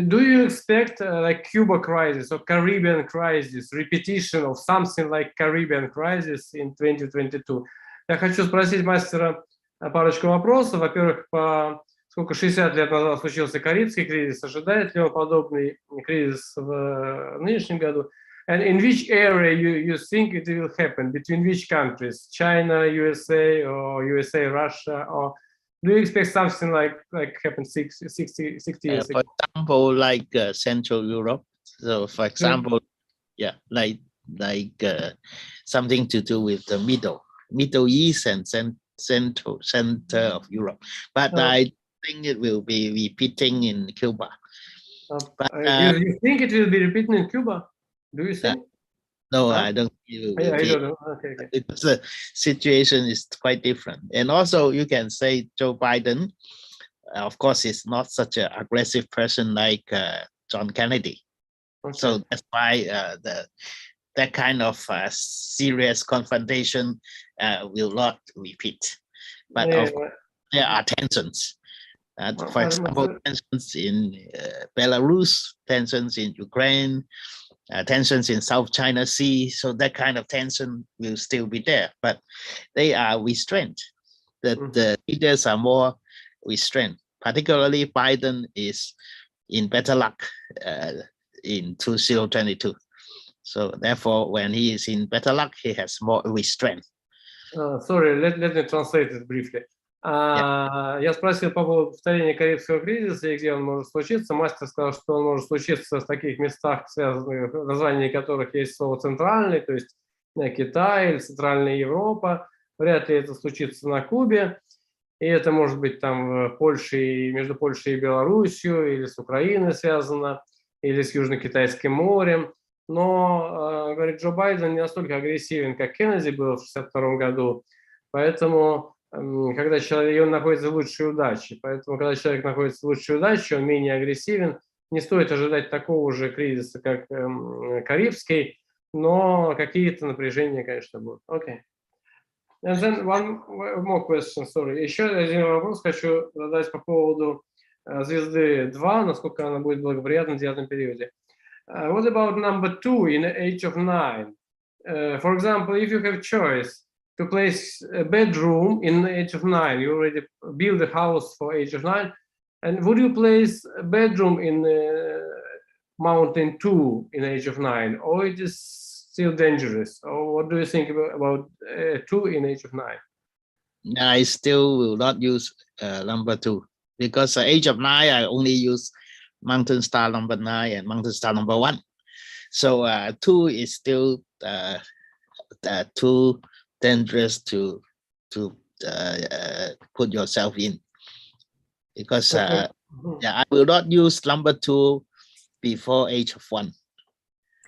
Do you expect like Cuba crisis or Caribbean crisis, repetition of something like Caribbean crisis in 2022? Я хочу спросить мастера парочку вопросов. Во-первых, сколько 60 лет назад случился Карибский кризис, ожидает ли он подобный кризис в нынешнем году? And in which area you think it will happen? Between which countries? China, USA, or USA, Russia, or do you expect something like happened 60 years ago? For example, like Central Europe. So, for example, like something to do with the Middle East and center of Europe. But I think it will be repeating in Cuba. But you think it will be repeating in Cuba? Do you think? No, I don't think it will I don't know. Okay. Because the situation is quite different. And also you can say Joe Biden, of course, is not such an aggressive person like John Kennedy. Okay. So that's why that kind of serious confrontation will not repeat. But there are tensions. For example, tensions in Belarus, tensions in Ukraine, tensions in South China Sea. So that kind of tension will still be there, but they are restrained. The leaders are more restrained. Particularly Biden is in better luck in 2022. So therefore, when he is in better luck, he has more restraint. Sorry, let me translate it briefly. Я спросил по поводу повторения Карибского кризиса и где он может случиться. Мастер сказал, что он может случиться в таких местах, связанных, в названии которых есть слово «центральный», то есть Китай или Центральная Европа. Вряд ли это случится на Кубе. И это может быть там в Польше, между Польшей и Белоруссией, или с Украиной связано, или с Южно-Китайским морем. Но, говорит, Джо Байден не настолько агрессивен, как Кеннеди был в 1962 году. Поэтому когда человек, он находится в лучшей удаче. Поэтому, когда человек находится в лучшей удаче, он менее агрессивен. Не стоит ожидать такого же кризиса, как Карибский, но какие-то напряжения, конечно, будут. Окей. And then one more question, sorry. Еще один вопрос хочу задать по поводу звезды 2, насколько она будет благоприятна в девятом периоде. What about number 2 in the age of 9? For example, if you have choice to place a bedroom in the age of 9, you already build a house for age of 9, and would you place a bedroom in mountain 2 in the age of 9, or it is still dangerous? Or what do you think about 2 in age of 9? I still will not use number 2 because age of 9 I only use mountain star number 9 and mountain star number 1. So 2 is still too dangerous to put yourself in, because I will not use number 2 before age of 1.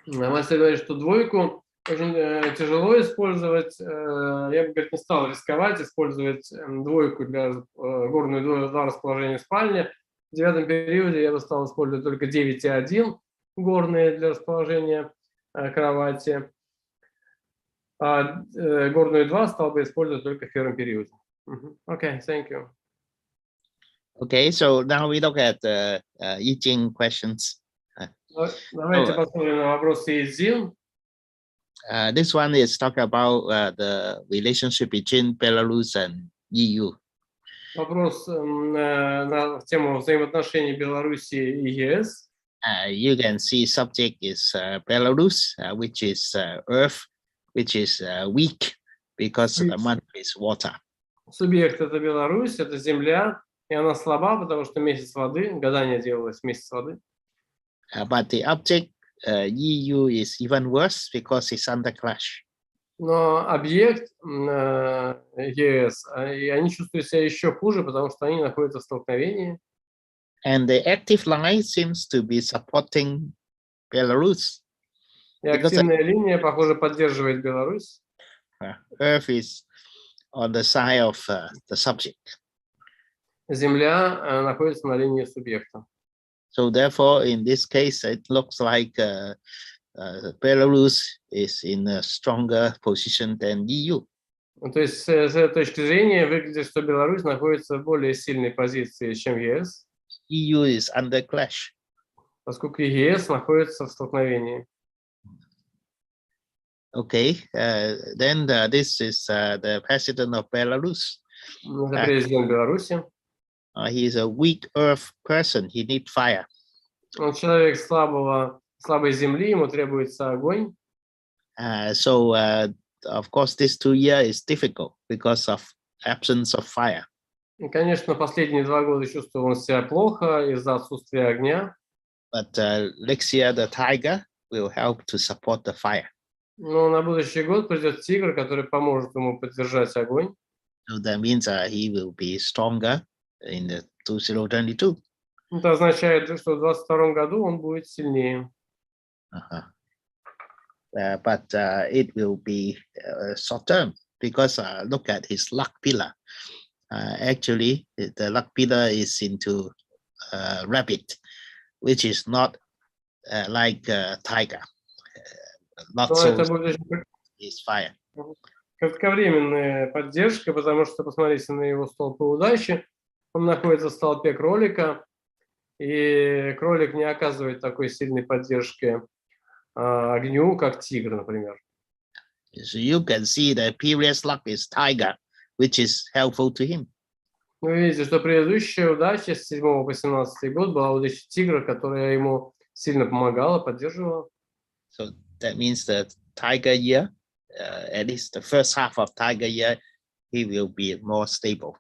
Мастер говорит, что двойку очень тяжело использовать. Я бы, говорит, не стал рисковать, использовать двойку для горную 2 расположения спальни. В девятом периоде я бы стал использовать только 9 и 1 горные для расположения кровати. А горную 2 стал бы использовать только в первом периоде. Okay, thank you. Okay, so now we look at I Ching questions. Давайте посмотрим на вопросы из Зин. This one is talk about the relationship between Belarus and EU. Вопрос на тему взаимоотношений Беларуси и ЕС. You can see subject is Belarus, which is Earth, which is weak because Weak. mud is water. Субъект – это Беларусь, это земля, и она слаба, потому что месяц воды, гадание делалось в месяц воды. But the object EU is even worse because it's under clash. Но объект ЕС, и они чувствуют себя еще хуже, потому что они находятся в столкновении. And the active line seems to be supporting Belarus. И активная линия, похоже, поддерживает Беларусь. Earth is on the side of the subject. Земля находится на линии субъекта. So therefore, in this case, it looks like Belarus is in a stronger position than EU. То есть с этой точки зрения выглядит, что Беларусь находится в более сильной позиции, чем ЕС, EU is under clash. поскольку ЕС находится в столкновении. Okay, then this is the president of Belarus. Это президент Беларуси. He is a weak earth person. He needs fire. Он человек слабой земли, ему требуется огонь. So of course, this 2 years is difficult because of absence of fire. И, конечно, последние 2 года чувствовал он себя плохо из-за отсутствия огня. But next year, the tiger will help to support the fire. Но на будущий год придет тигр, который поможет ему поддержать огонь. So that means he will be stronger in the 2022. Это означает, что в 2022 году он будет сильнее. But it will be short term because look at his luck pillar. Actually, the luck pillar is into rabbit, which is not like tiger. Not so is fire. Кратковременная поддержка, потому что посмотрите на его столпы удачи. Он находится в столпе кролика, и кролик не оказывает такой сильной поддержки огню, как тигр, например. So you can see the previous luck is tiger, which is helpful to him. Вы видите, что предыдущая удача с 7 по 17 год была удача тигра, которая ему сильно помогала, поддерживала. So that means that tiger year, at least the first half of tiger year, he will be more stable.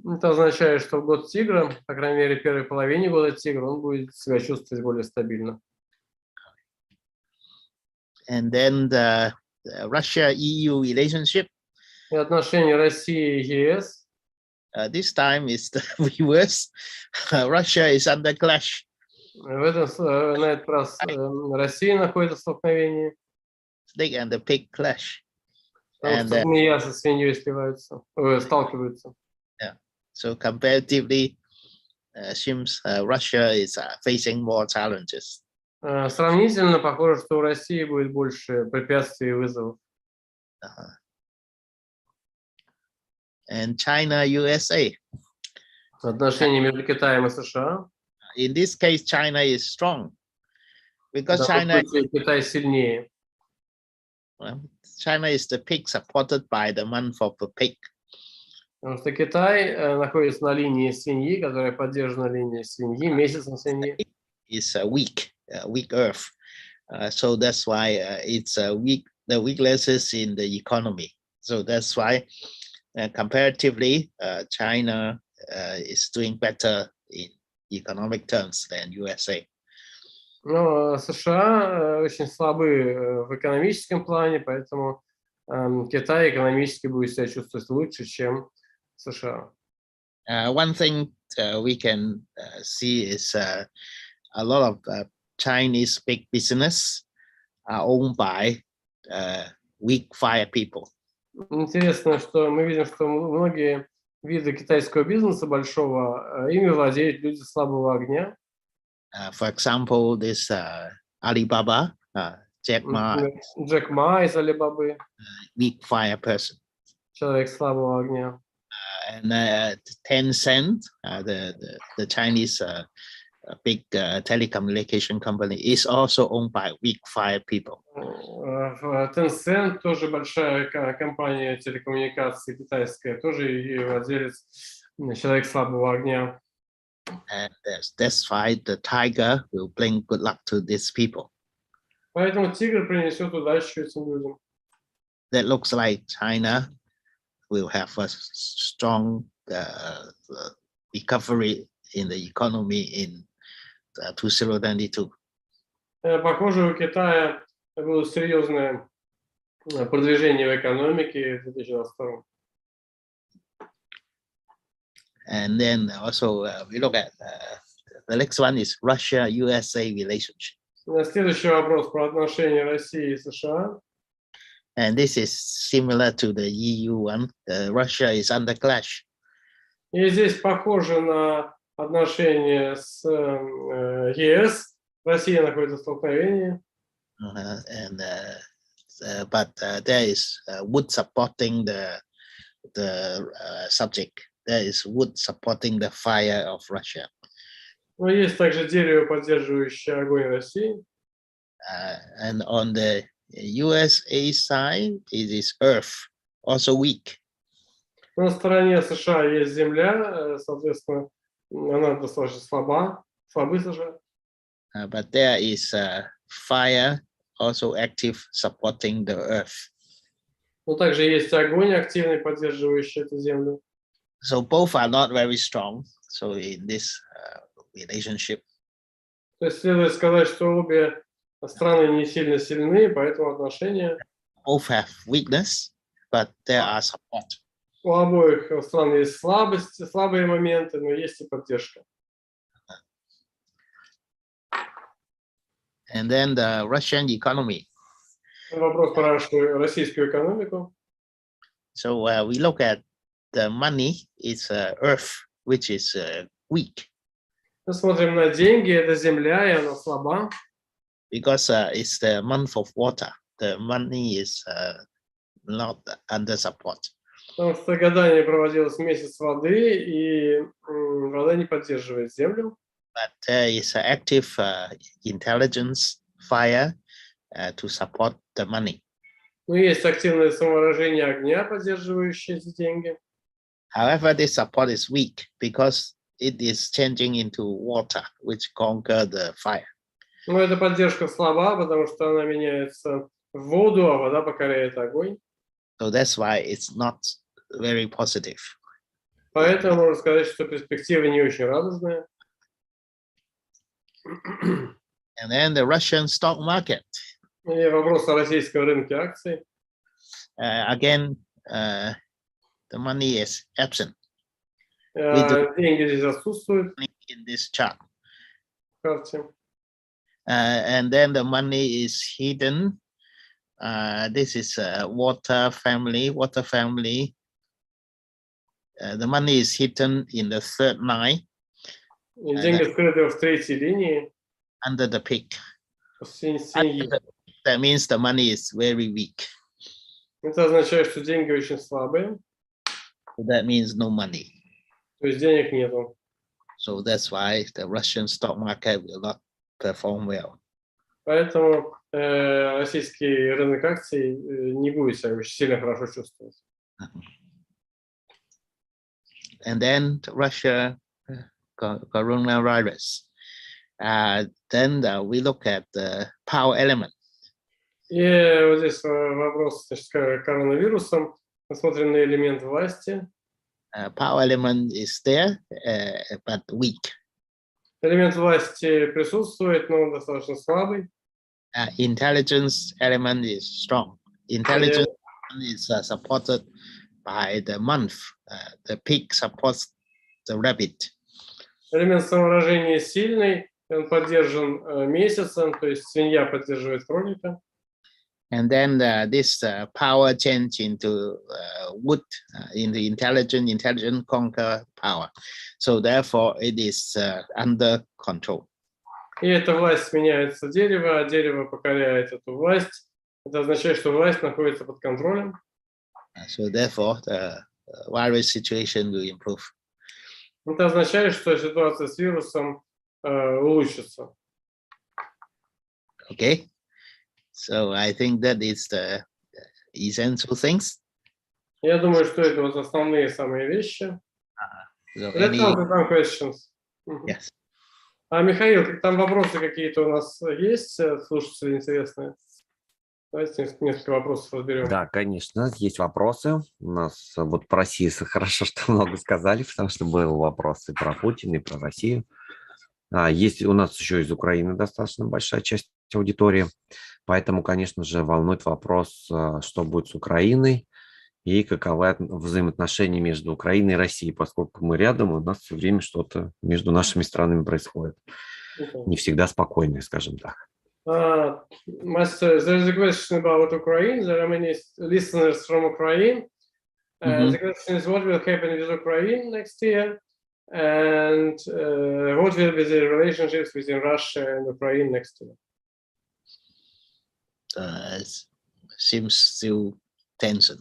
Это означает, что в год тигра, по крайней мере, в первой половине года тигра, он будет себя чувствовать более стабильно. And then the Russia-EU relationship. И отношения России и ЕС. This time is the reverse. Russia is under clash. На этот раз Россия находится в столкновении. Snake and the pig clash. Потому что змея со свиньей сталкиваются. Yeah. So comparatively, seems Russia is facing more challenges. Сравнительно похоже, что у России будет больше препятствий и вызовов. And China, USA. Отношения между Китаем и США. In this case, China is strong because China сильнее. China is the pig supported by the month of the pig. Потому что Китай находится на линии свиньи, которая поддержана линией свиньи, месяцем свиньи. Is weak earth, so that's why it's weak. The weaknesses in the economy. So that's why comparatively, China is doing better in economic terms than USA. Но США очень слабы в экономическом плане, поэтому Китай экономически будет себя чувствовать лучше, чем США. One thing we can see is a lot of Chinese big business are owned by weak fire people. Интересно, что мы видим, что многие виды китайского бизнеса большого, ими владеют люди слабого огня. For example, this Alibaba, Jack Ma. Джек Ма из Алибабы. Weak fire person. Человек слабого огня. And Tencent, the Chinese big telecommunication company, is also owned by weak fire people. Tencent тоже большая компания телекоммуникаций китайская, тоже ее владелец человек слабого огня. And that's why the tiger will bring good luck to these people. Поэтому тигр принесет удачу этим людям. that looks like China will have a strong recovery in the economy in 2022. Похоже, у Китая было серьезное продвижение в экономике в 2022. And then also we look at the next one is Russia-USA relationship. Следующий вопрос про отношения России и США. And this is similar to the EU one. Russia is under clash. И здесь похоже на отношения с ЕС. Россия находится в столкновении. But there is wood supporting the subject. There is wood supporting the fire of Russia. Но есть также дерево, поддерживающее огонь России. And on the USA side, it is earth, also weak. На стороне США есть земля, соответственно, она достаточно слабы США. But there is fire, also active, supporting the earth. Но также есть огонь активный, поддерживающий эту землю. So both are not very strong. So in this relationship. То есть следует сказать, что обе страны не сильно сильны, поэтому отношения. Both have weakness, but there are support. У обоих стран есть слабые моменты, но есть и поддержка. And then the Russian economy. Вопрос про российскую экономику. So we look at the money, it's earth, which is weak. Мы смотрим на деньги, это земля, и она слаба. Because it's the month of water. The money is not under support. Потому что гадание проводилось месяц воды, и вода не поддерживает землю. But there is active intelligence, fire to support the money. Но есть активное самовыражение огня, поддерживающее эти деньги. However, this support is weak because it is changing into water, which conquer the fire. Но эта поддержка слаба, потому что она меняется в воду, а вода покоряет огонь. So that's why it's not very positive. Поэтому можно сказать, что перспективы не очень радужные. And then the Russian stock market. И вопрос о российском рынке акций. Again, the money is absent. Деньги здесь отсутствуют In this chart. в карте. And then the money is hidden. This is water family. The money is hidden in the third line. И деньги скрыты в третьей линии. Under the peak. Свиньи. That means the money is very weak. Это означает, что деньги очень слабые. So that means no money. То есть денег нету. So that's why the Russian stock market will not perform well. Поэтому российский рынок акций не будет себя очень сильно хорошо чувствовать. And then Russia coronavirus. Then we look at the power element. И вот здесь вопрос с коронавирусом. Мы смотрим на элемент власти. Power element is there, but weak. Элемент власти присутствует, но он достаточно слабый. Intelligence element is strong. Intelligence is supported by the month. The pig supports the rabbit. Элемент самовыражения сильный, он поддержан месяцем, то есть свинья поддерживает кролика. And then this power change into wood, in the intelligent conquer power. So therefore it is under control. И эта власть меняется дерево, а дерево покоряет эту власть. Это означает, что власть находится под контролем. So therefore the virus situation will improve. Это означает, что ситуация с вирусом улучшится. Okay. So I think that is the essential things. Я думаю, что это вот основные самые вещи. So Let's go to some questions. Yes. Михаил, там вопросы какие-то у нас есть, слушатели интересные? Давайте несколько вопросов разберем. Да, конечно, есть вопросы. У нас вот про Россию хорошо, что много сказали, потому что был вопрос и про Путина, и про Россию. Есть у нас еще из Украины достаточно большая часть аудитории, поэтому, конечно же, волнует вопрос, что будет с Украиной и каковы взаимоотношения между Украиной и Россией, поскольку мы рядом, у нас все время что-то между нашими странами происходит. Не всегда спокойное, скажем так. Master, there's a question about Ukraine. There are many listeners from Ukraine. The question is, what will happen with Ukraine next year? And what will be the relationships between Russia and Ukraine next year? Seems still tension.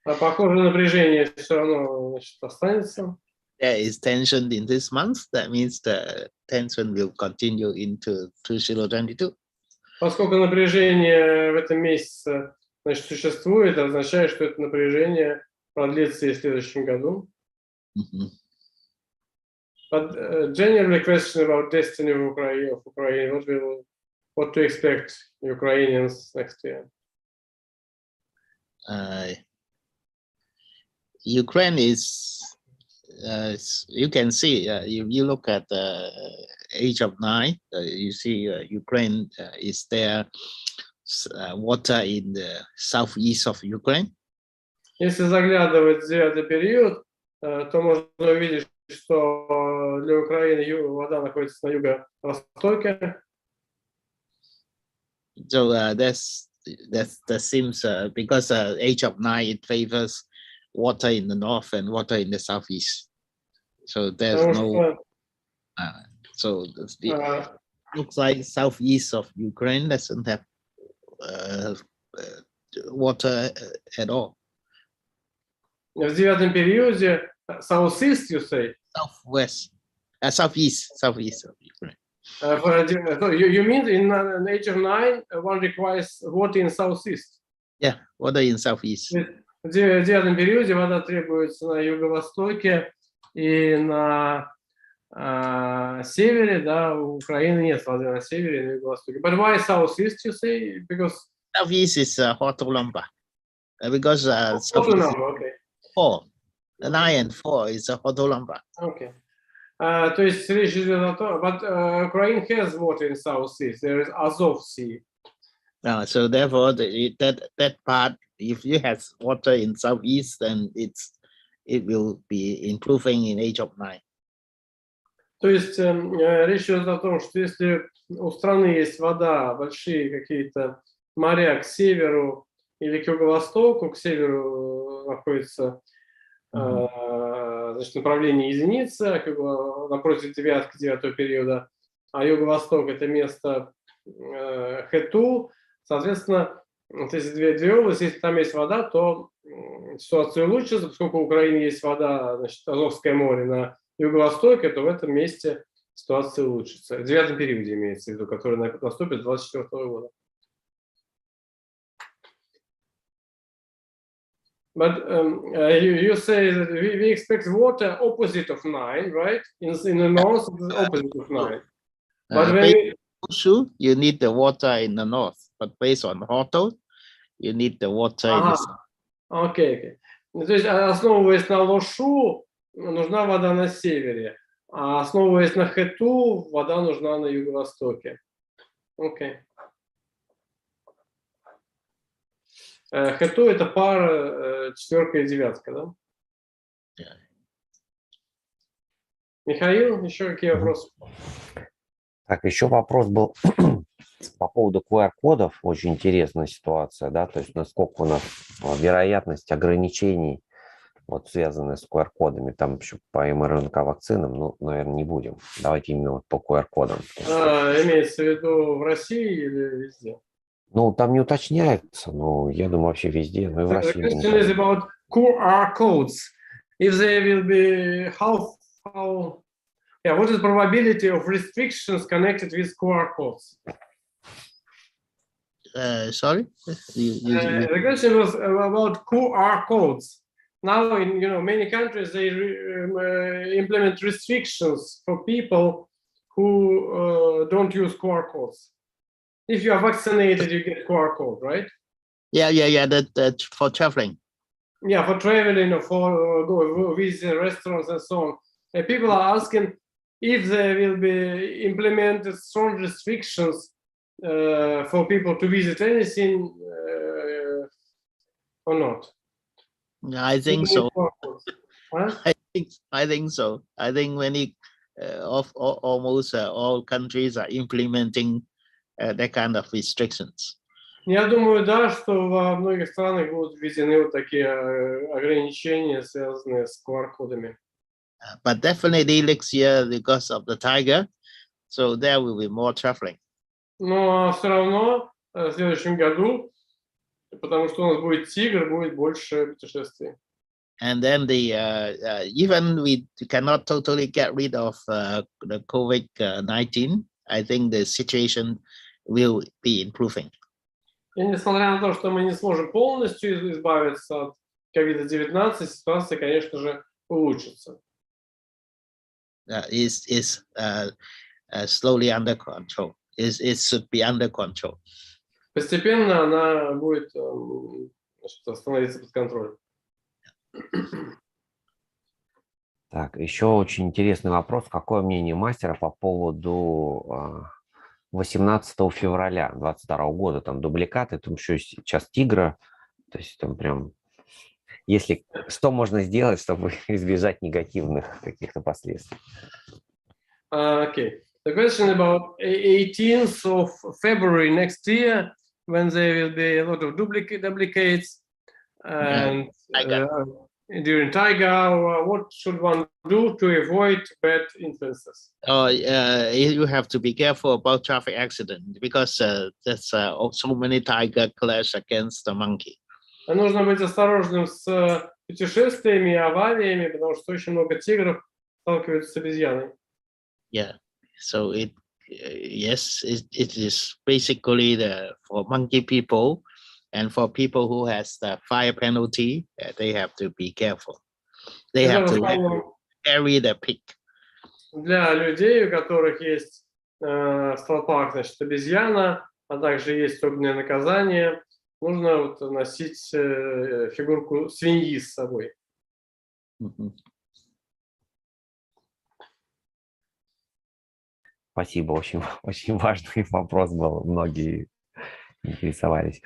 Похоже, напряжение все равно, значит, останется. There is tension in this month. That means the tension will continue into 2022. Поскольку напряжение в этом месяце, значит, существует, это означает, что это напряжение продлится и в следующем году. But generally question about destiny of Ukraine, what to expect Ukrainians next year? Ukraine is, you can see, if you look at the age of 9, you see Ukraine is there, water in the southeast of Ukraine. Если заглядывать в 9-й период, то можно увидеть, что для Украины вода находится на юго-востоке. So that seems because age of 9 it favors water in the north and water in the southeast. So there's no. So the looks like southeast of Ukraine doesn't have water at all. В 9-м периоде southeast, you say? Southwest, southeast of Ukraine. You mean in age of 9, one requires water in southeast? Yeah, water in southeast. В 9-м периоде вода требуется на юго-востоке и на севере, да, у Украины нет воды на севере и на юго-востоке. But why southeast, you say? Because southeast is hot number. Because southeast okay. 4, 9 and 4 is a hot number. Okay. То есть речь идет о том, but Ukraine has water in southeast. There is Azov Sea. So therefore, that part, if you have water in southeast, then it will be improving in age of 9. То есть речь идет о том, что если у страны есть вода, большие какие-то моря к северу или к юго-востоку, к северу находится значит, направление единица, напротив 9-го периода, а юго-восток это место Хэту, соответственно, вот эти две области, если там есть вода, то ситуация улучшится, поскольку у Украины есть вода, значит, Азовское море на юго-востоке, то в этом месте ситуация улучшится. В 9-м периоде имеется в виду, который наступит 24-го года. But you say that we expect water opposite of 9, right? In the north, it's opposite of 9. But when you need the water in the north, but based on Hoto, you need the water in the south. Окей. То есть, основываясь на Лошу, нужна вода на севере, а основываясь на Хэту, вода нужна на юго-востоке. Окей. Хэту это пара 4 и 9, да? Михаил, еще какие вопросы? Так, еще вопрос был по поводу QR-кодов. Очень интересная ситуация, да, то есть насколько у нас вероятность ограничений, вот связанная с QR-кодами, там еще по МРНК вакцинам, ну, наверное, не будем. Давайте именно вот по QR-кодам. Имеется в виду в России или везде? Ну, там не уточняется, но я думаю, вообще везде, но и в России. The question is about QR codes. If they will be, what is the probability of restrictions connected with QR codes? Sorry? The question was about QR codes. Now, in many countries, they implement restrictions for people who don't use QR codes. If you are vaccinated, you get QR code, right? Yeah. That for traveling. Yeah, for traveling or for go visiting restaurants and so on. And people are asking if there will be implemented strong restrictions for people to visit anything or not. I think so. Huh? I think so. I think many almost all countries are implementing that kind of restrictions. Я думаю, да, что во многих странах будут введены вот такие ограничения, связанные с QR-кодами. But definitely next year, because of the tiger, so there will be more traveling. Но все равно в следующем году, потому что у нас будет тигр, будет больше путешествий. And then even we cannot totally get rid of the COVID-19, I think the situation will be improving. И несмотря на то, что мы не сможем полностью избавиться от COVID-19, ситуация, конечно же, улучшится. Is slowly under control. It should be under control. Постепенно она будет становиться под контролем. Так, еще очень интересный вопрос. Какое мнение мастера по поводу 18 февраля 2022 года? Там дубликаты, там еще сейчас тигра. То есть там прям... Если что можно сделать, чтобы избежать негативных каких-то последствий? Okay. The question about 18th of February next year, when there will be a lot of duplicates, and during Tiger, what should one do to avoid bad influences? You have to be careful about traffic accident because there's so many tiger clash against the monkey. Нужно быть осторожным с путешествиями и авариями, потому что очень много тигров сталкиваются с обезьяной. Yeah, so it is basically for monkey people. And for people who has the fire penalty, they have to be careful. They have to carry the pig. Для людей, у которых есть в столпах, значит, обезьяна, а также есть огненное наказание, нужно вот носить фигурку свиньи с собой. Спасибо, очень, очень важный вопрос был, многие интересовались.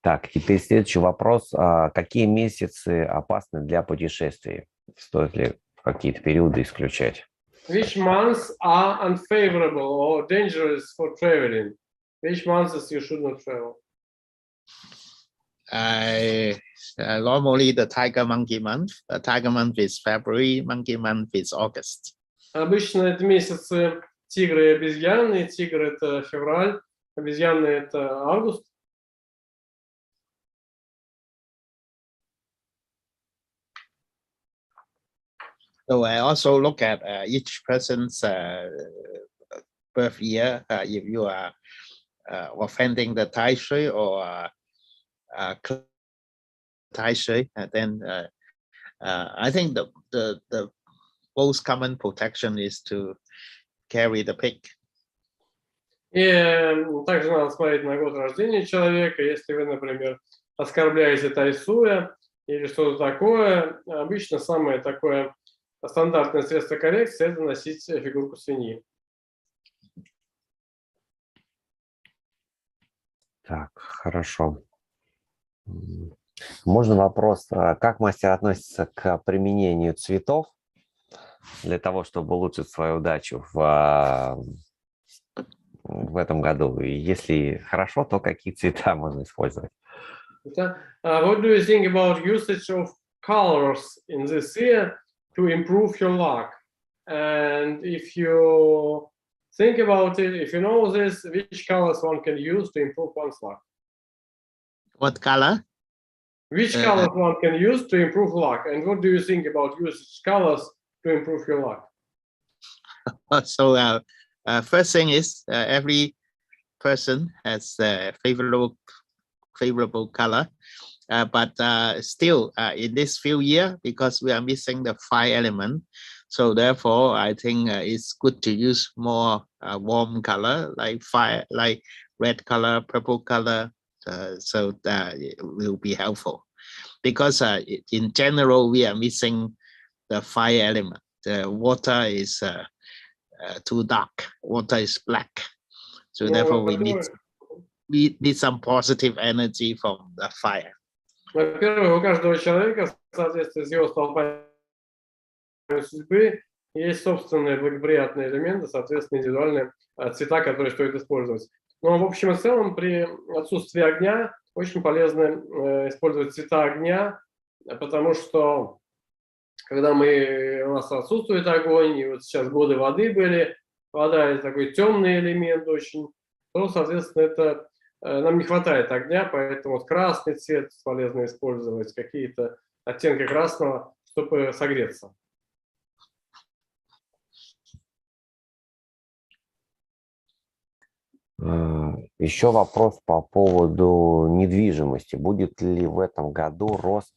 Так, теперь следующий вопрос. Какие месяцы опасны для путешествий? Стоит ли какие-то периоды исключать? Which months are unfavorable or dangerous for traveling? Which months you should not travel? Normally the tiger monkey month. The tiger month is February, monkey month is August. Обычно это месяцы тигры и обезьяны. Тигр — это февраль, обезьяны — это август. So I also look at each person's birth year. If you are offending the Tai-shui or Tai-shui, then I think the most common protection is to carry the pig. И также надо смотреть на год рождения человека. Если вы, например, оскорбляете Тайсуя или что-то такое, обычно самое такое стандартное средство коррекции — это носить фигурку свиньи. Так, хорошо. Можно вопрос, как мастер относится к применению цветов для того, чтобы улучшить свою удачу в этом году? И если хорошо, то какие цвета можно использовать? What do you think about usage of colors in this year to improve your luck? And if you think about it, if you know this, which colors one can use to improve one's luck? What color? Which colors one can use to improve luck? And what do you think about usage colors to improve your luck? So first thing is every person has a favorable color, but still in this few year, because we are missing the fire element, so therefore I think it's good to use more warm color like fire, like red color, purple color, so that it will be helpful. Because in general, we are missing the fire element. The water is too dark. Water is black. So therefore, we need some positive energy from the fire. Во-первых, у каждого человека, в соответствии с его столпами судьбы, есть собственные благоприятные элементы, соответственно, индивидуальные цвета, которые стоит использовать. Но в общем и целом при отсутствии огня очень полезно использовать цвета огня, потому что когда у нас отсутствует огонь, и вот сейчас годы воды были, вода это такой темный элемент очень, то, соответственно, это нам не хватает огня, поэтому вот красный цвет полезно использовать, какие-то оттенки красного, чтобы согреться. Еще вопрос по поводу недвижимости. Будет ли в этом году рост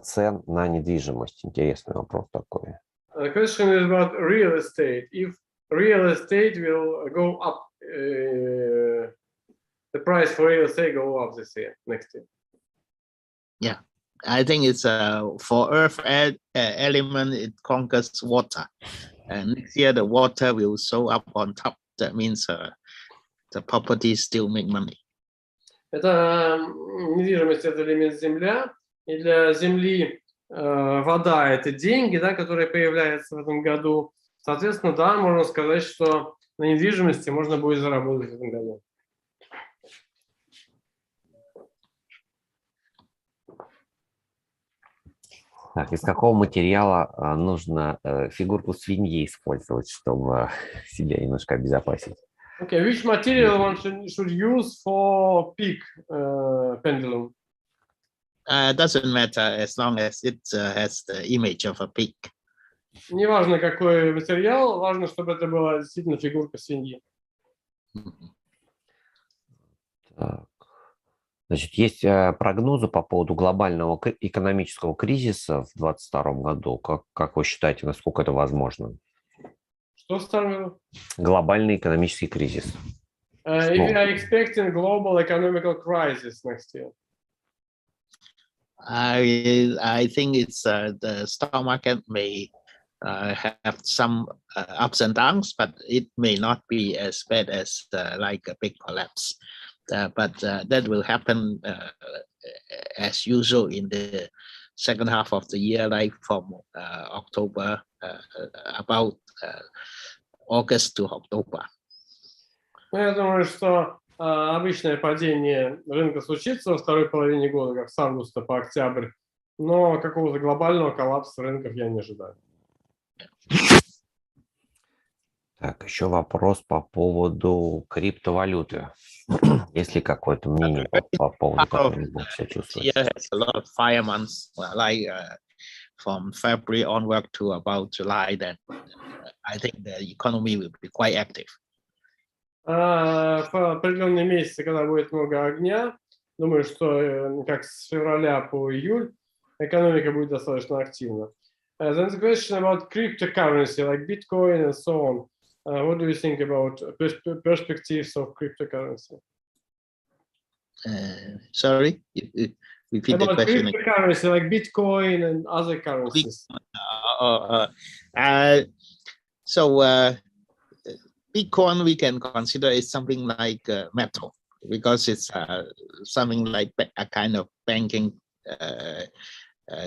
цен на недвижимость? Интересный вопрос такой. The question is about real estate. If real estate will go up, the price for real estate go up this year, next year. Yeah, I think it's for earth element, it conquers water. And next year, the water will show up on top. That means the property still make money. Это недвижимость, это элемент земля, и для земли вода это деньги, да, которые появляются в этом году. Соответственно, да, можно сказать, что на недвижимости можно будет заработать в этом году. Так, из какого материала нужно фигурку свиньи использовать, чтобы себя немножко обезопасить? Okay, which material one should use for pig pendulum? Doesn't matter as long as it has the image of a pig. Не важно, какой материал, важно, чтобы это была действительно фигурка свиньи. Так. Значит, есть прогнозы по поводу глобального экономического кризиса в 2022 году. Как вы считаете, насколько это возможно? Что ставим? Глобальный экономический кризис. If you are expecting global economical crisis next year. I think it's the stock market may have some ups and downs, but it may not be as bad as like a big collapse. But that will happen as usual in the second half of the year, like from October, about August to October. Я думаю, что обычное падение рынка случится во второй половине года, как с августа по октябрь, но какого-то глобального коллапса рынков я не ожидаю. Так, еще вопрос по поводу криптовалюты. Есть ли какое-то мнение по поводу, как они будут себя чувствовать? Here has a lot of fire months, like from February onward to about July. Then I think the economy will be quite active. В определенные месяцы, когда будет много огня, думаю, что как с февраля по июль экономика будет достаточно активна. Then the question about cryptocurrency, like Bitcoin and so on. What do you think about perspectives of cryptocurrency? Sorry, repeat about the question. Cryptocurrency, like Bitcoin and other currencies. So Bitcoin we can consider is something like metal because it's something like a kind of banking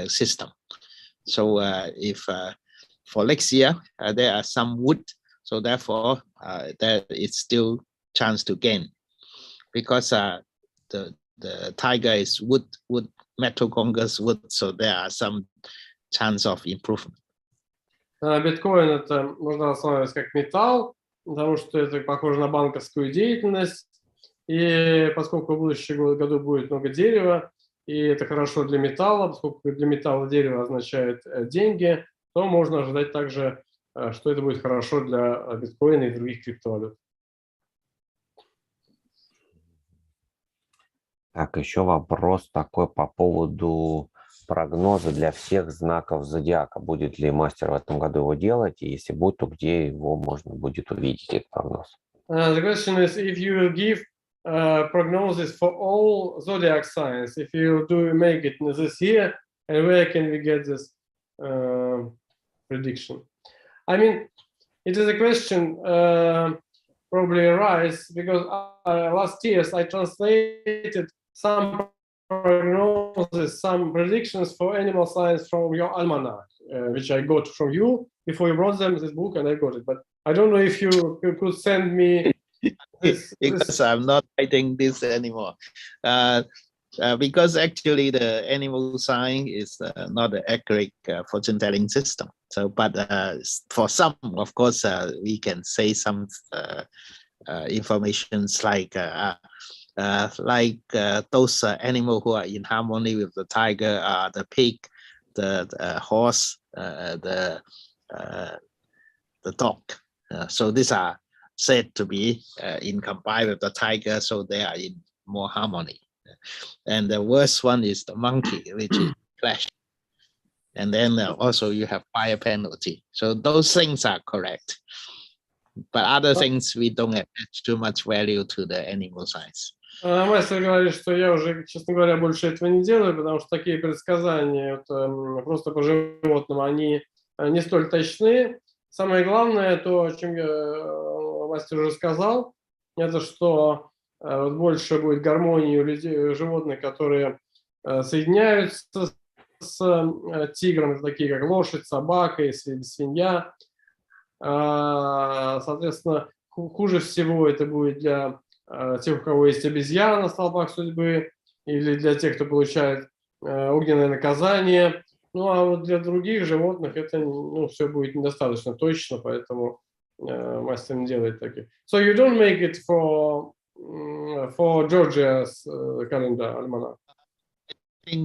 system. So if for next year there are some wood, so therefore there is still chance to gain because the tiger is wood, metal conquers wood, so there are some chance of improvement. Биткоин это можно рассматривать как металл, потому что это похоже на банковскую деятельность, и поскольку в будущем году будет много дерева, и это хорошо для металла, поскольку для металла дерево означает деньги, то можно ожидать также, что это будет хорошо для биткоина и других криптовалют. Так, еще вопрос такой по поводу прогнозы для всех знаков зодиака. Будет ли мастер в этом году его делать? И если будет, то где его можно будет увидеть, этот прогноз? The question is if you will give prognosis for all zodiac signs, if you do make it this year, and where can we get this prediction? I mean, it is a question probably arise because last years I translated some prognosis, some predictions for animal signs from your almanac, which I got from you before you brought them this book, and I got it. But I don't know if you could send me this. Because I'm not writing this anymore. Because actually the animal sign is not an accurate fortune telling system. So, but for some, of course, we can say some informations like those animals who are in harmony with the tiger are the pig, the horse, the dog. So these are said to be in combined with the tiger, so they are in more harmony. And the worst one is the monkey, which is clash. And then also you have fire penalty. So those things are correct. But other things, we don't attach too much value to the animal signs. Мастер говорит, что я уже, честно говоря, больше этого не делаю, потому что такие предсказания просто по животным, они не столь точны. Самое главное, то, о чем мастер уже сказал, это что больше будет гармонии у людей, животных, которые соединяются с тигром, такие как лошадь, собака и свинья. Соответственно, хуже всего это будет для тех, у кого есть обезьяна на столбах судьбы, или для тех, кто получает огненное наказание. Ну, а вот для других животных это все будет недостаточно точно, поэтому мастер не делает таких. So you don't make it for Georgia's calendar, almanac?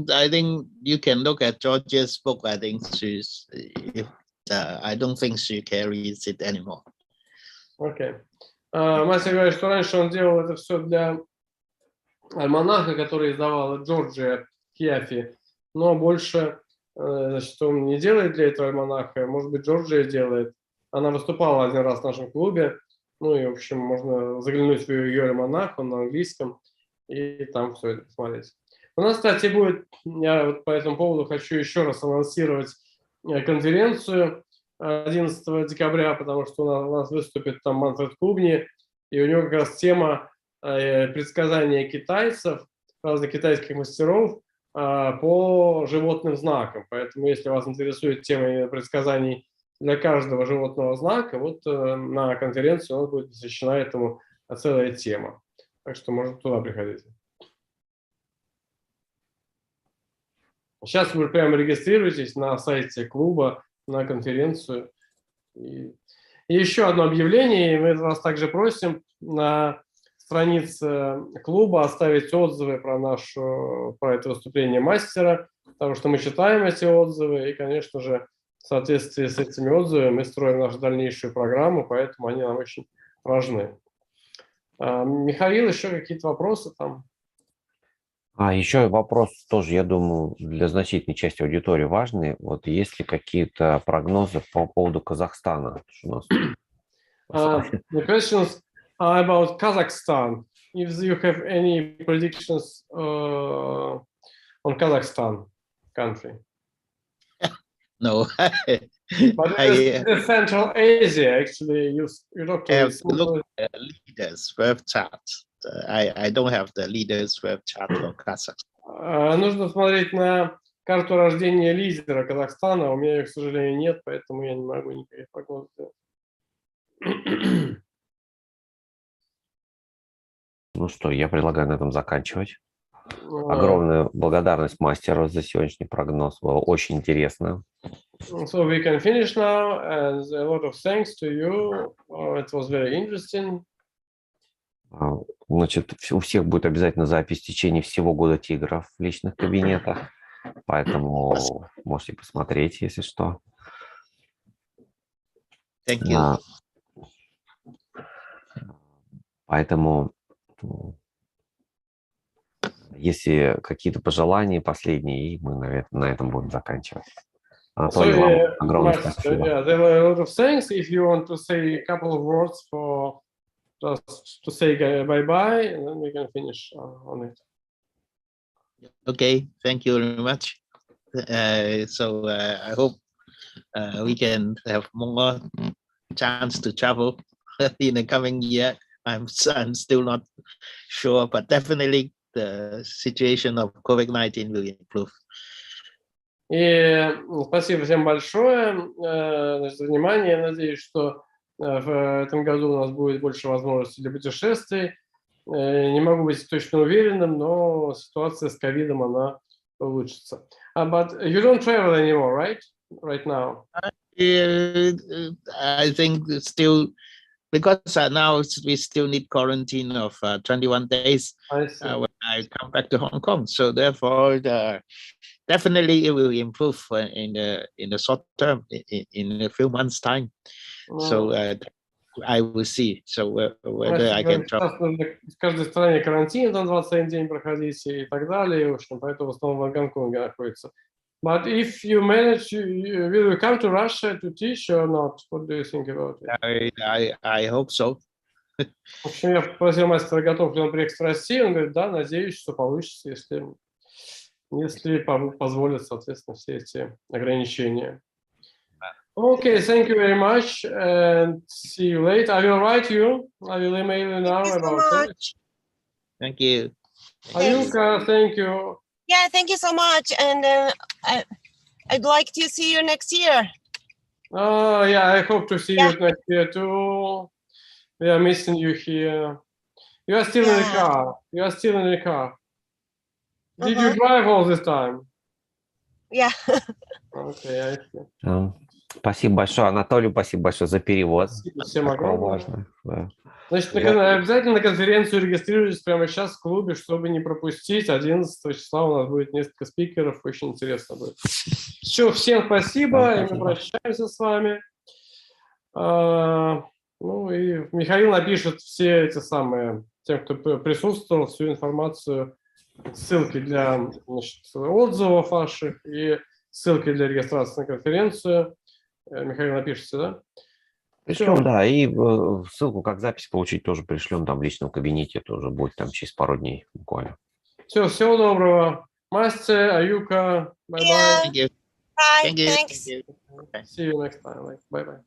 I think you can look at Georgia's book. I think I don't think she carries it anymore. Окей. Мастер говорит, что раньше он делал это все для альманаха, который издавала Джорджия Кьяфи, но больше, значит, он не делает для этого альманаха, может быть, Джорджия делает. Она выступала один раз в нашем клубе, ну и, в общем, можно заглянуть в ее альманах, он на английском, и там все это посмотреть. У нас, кстати, будет, я вот по этому поводу хочу еще раз анонсировать конференцию 11 декабря, потому что у нас выступит там Манфред Кубни, и у него как раз тема предсказания китайцев, разных китайских мастеров по животным знакам. Поэтому, если вас интересует тема предсказаний для каждого животного знака, вот на конференции у нас будет посвящена этому целая тема. Так что можно туда приходить. Сейчас вы прямо регистрируйтесь на сайте клуба на конференцию. И еще одно объявление. Мы вас также просим на странице клуба оставить отзывы про это выступление мастера, потому что мы читаем эти отзывы, и, конечно же, в соответствии с этими отзывами мы строим нашу дальнейшую программу, поэтому они нам очень важны. Михаил, еще какие-то вопросы там? Еще вопрос тоже, я думаю, для значительной части аудитории важный. Вот есть ли какие-то прогнозы по поводу Казахстана? The questions are about Kazakhstan. If you have any predictions on Kazakhstan country. No. But it's Central Asia, actually. You talk to look at leaders' web chat. I don't have the leaders' web chat for Kazakhstan. Нужно смотреть на карту рождения лидера Казахстана. У меня ее, к сожалению, нет, поэтому я не могу никаких прогнозов сделать. Ну что, я предлагаю на этом заканчивать. Огромная благодарность мастеру за сегодняшний прогноз. Было очень интересно. So we can finish now, and a lot of thanks to you. It was very interesting. Значит, у всех будет обязательно запись в течение всего года тигра в личных кабинетах, поэтому можете посмотреть, если что. Thank you. Поэтому Если какие-то пожелания последние, и мы, наверное, на этом будем заканчивать. So, Анатолий, вам огромное Master, спасибо. yeah, there were a lot of things. If you want to say a couple of words for just to say bye-bye, and then we can finish on it. Okay, thank you very much. So I hope we can have more chance to travel in the coming year. I'm still not sure, but definitely the situation of COVID-19 will improve. И спасибо всем большое за внимание. Я надеюсь, что в этом году у нас будет больше возможностей для путешествий. Не могу быть точно уверенным, но ситуация с ковидом, она улучшится. But you don't travel anymore, right? Right now? I think still, because now we still need quarantine of 21 days when I come back to Hong Kong. So therefore, definitely it will improve in the short term, in a few months' time. So I will see. So whether I can travel. В каждой стране карантин, там 21 день проходить и так далее. В общем, поэтому в основном в Гонконге находится. But if you manage, will you come to Russia to teach or not? What do you think about it? I hope so. В общем, я попросил мастера, готов ли он приехать в Россию. Он говорит, да, надеюсь, что получится, если позволят, соответственно, все эти ограничения. Okay, thank you very much, and see you later. I will write you. I will email you now about it. Thank you. Ayuka, thank you. Yeah, thank you so much, and I'd like to see you next year. Oh, yeah, I hope to see you next year too. We are missing you here. You are still in the car. You are still in the car. Did you drive all this time? Yeah. Okay, I see. Спасибо большое, Анатолию, спасибо большое за перевод. Спасибо всем огромное. Важно. Значит, обязательно на конференцию регистрируйтесь прямо сейчас в клубе, чтобы не пропустить. 11 числа у нас будет несколько спикеров, очень интересно будет. Все, всем спасибо, и мы прощаемся с вами. Ну и Михаил напишет все эти самые, тем, кто присутствовал, всю информацию, ссылки для, значит, отзывов ваших и ссылки для регистрации на конференцию. Михаил напишите, да? Пришлем, да, и ссылку, как запись получить, тоже пришлем там в личном кабинете, тоже будет там через пару дней буквально. Все, всего доброго. Масте, Аюка, bye-bye. Thank you. Bye. Thank you. Thanks. Thank you. See you next time. Bye-bye.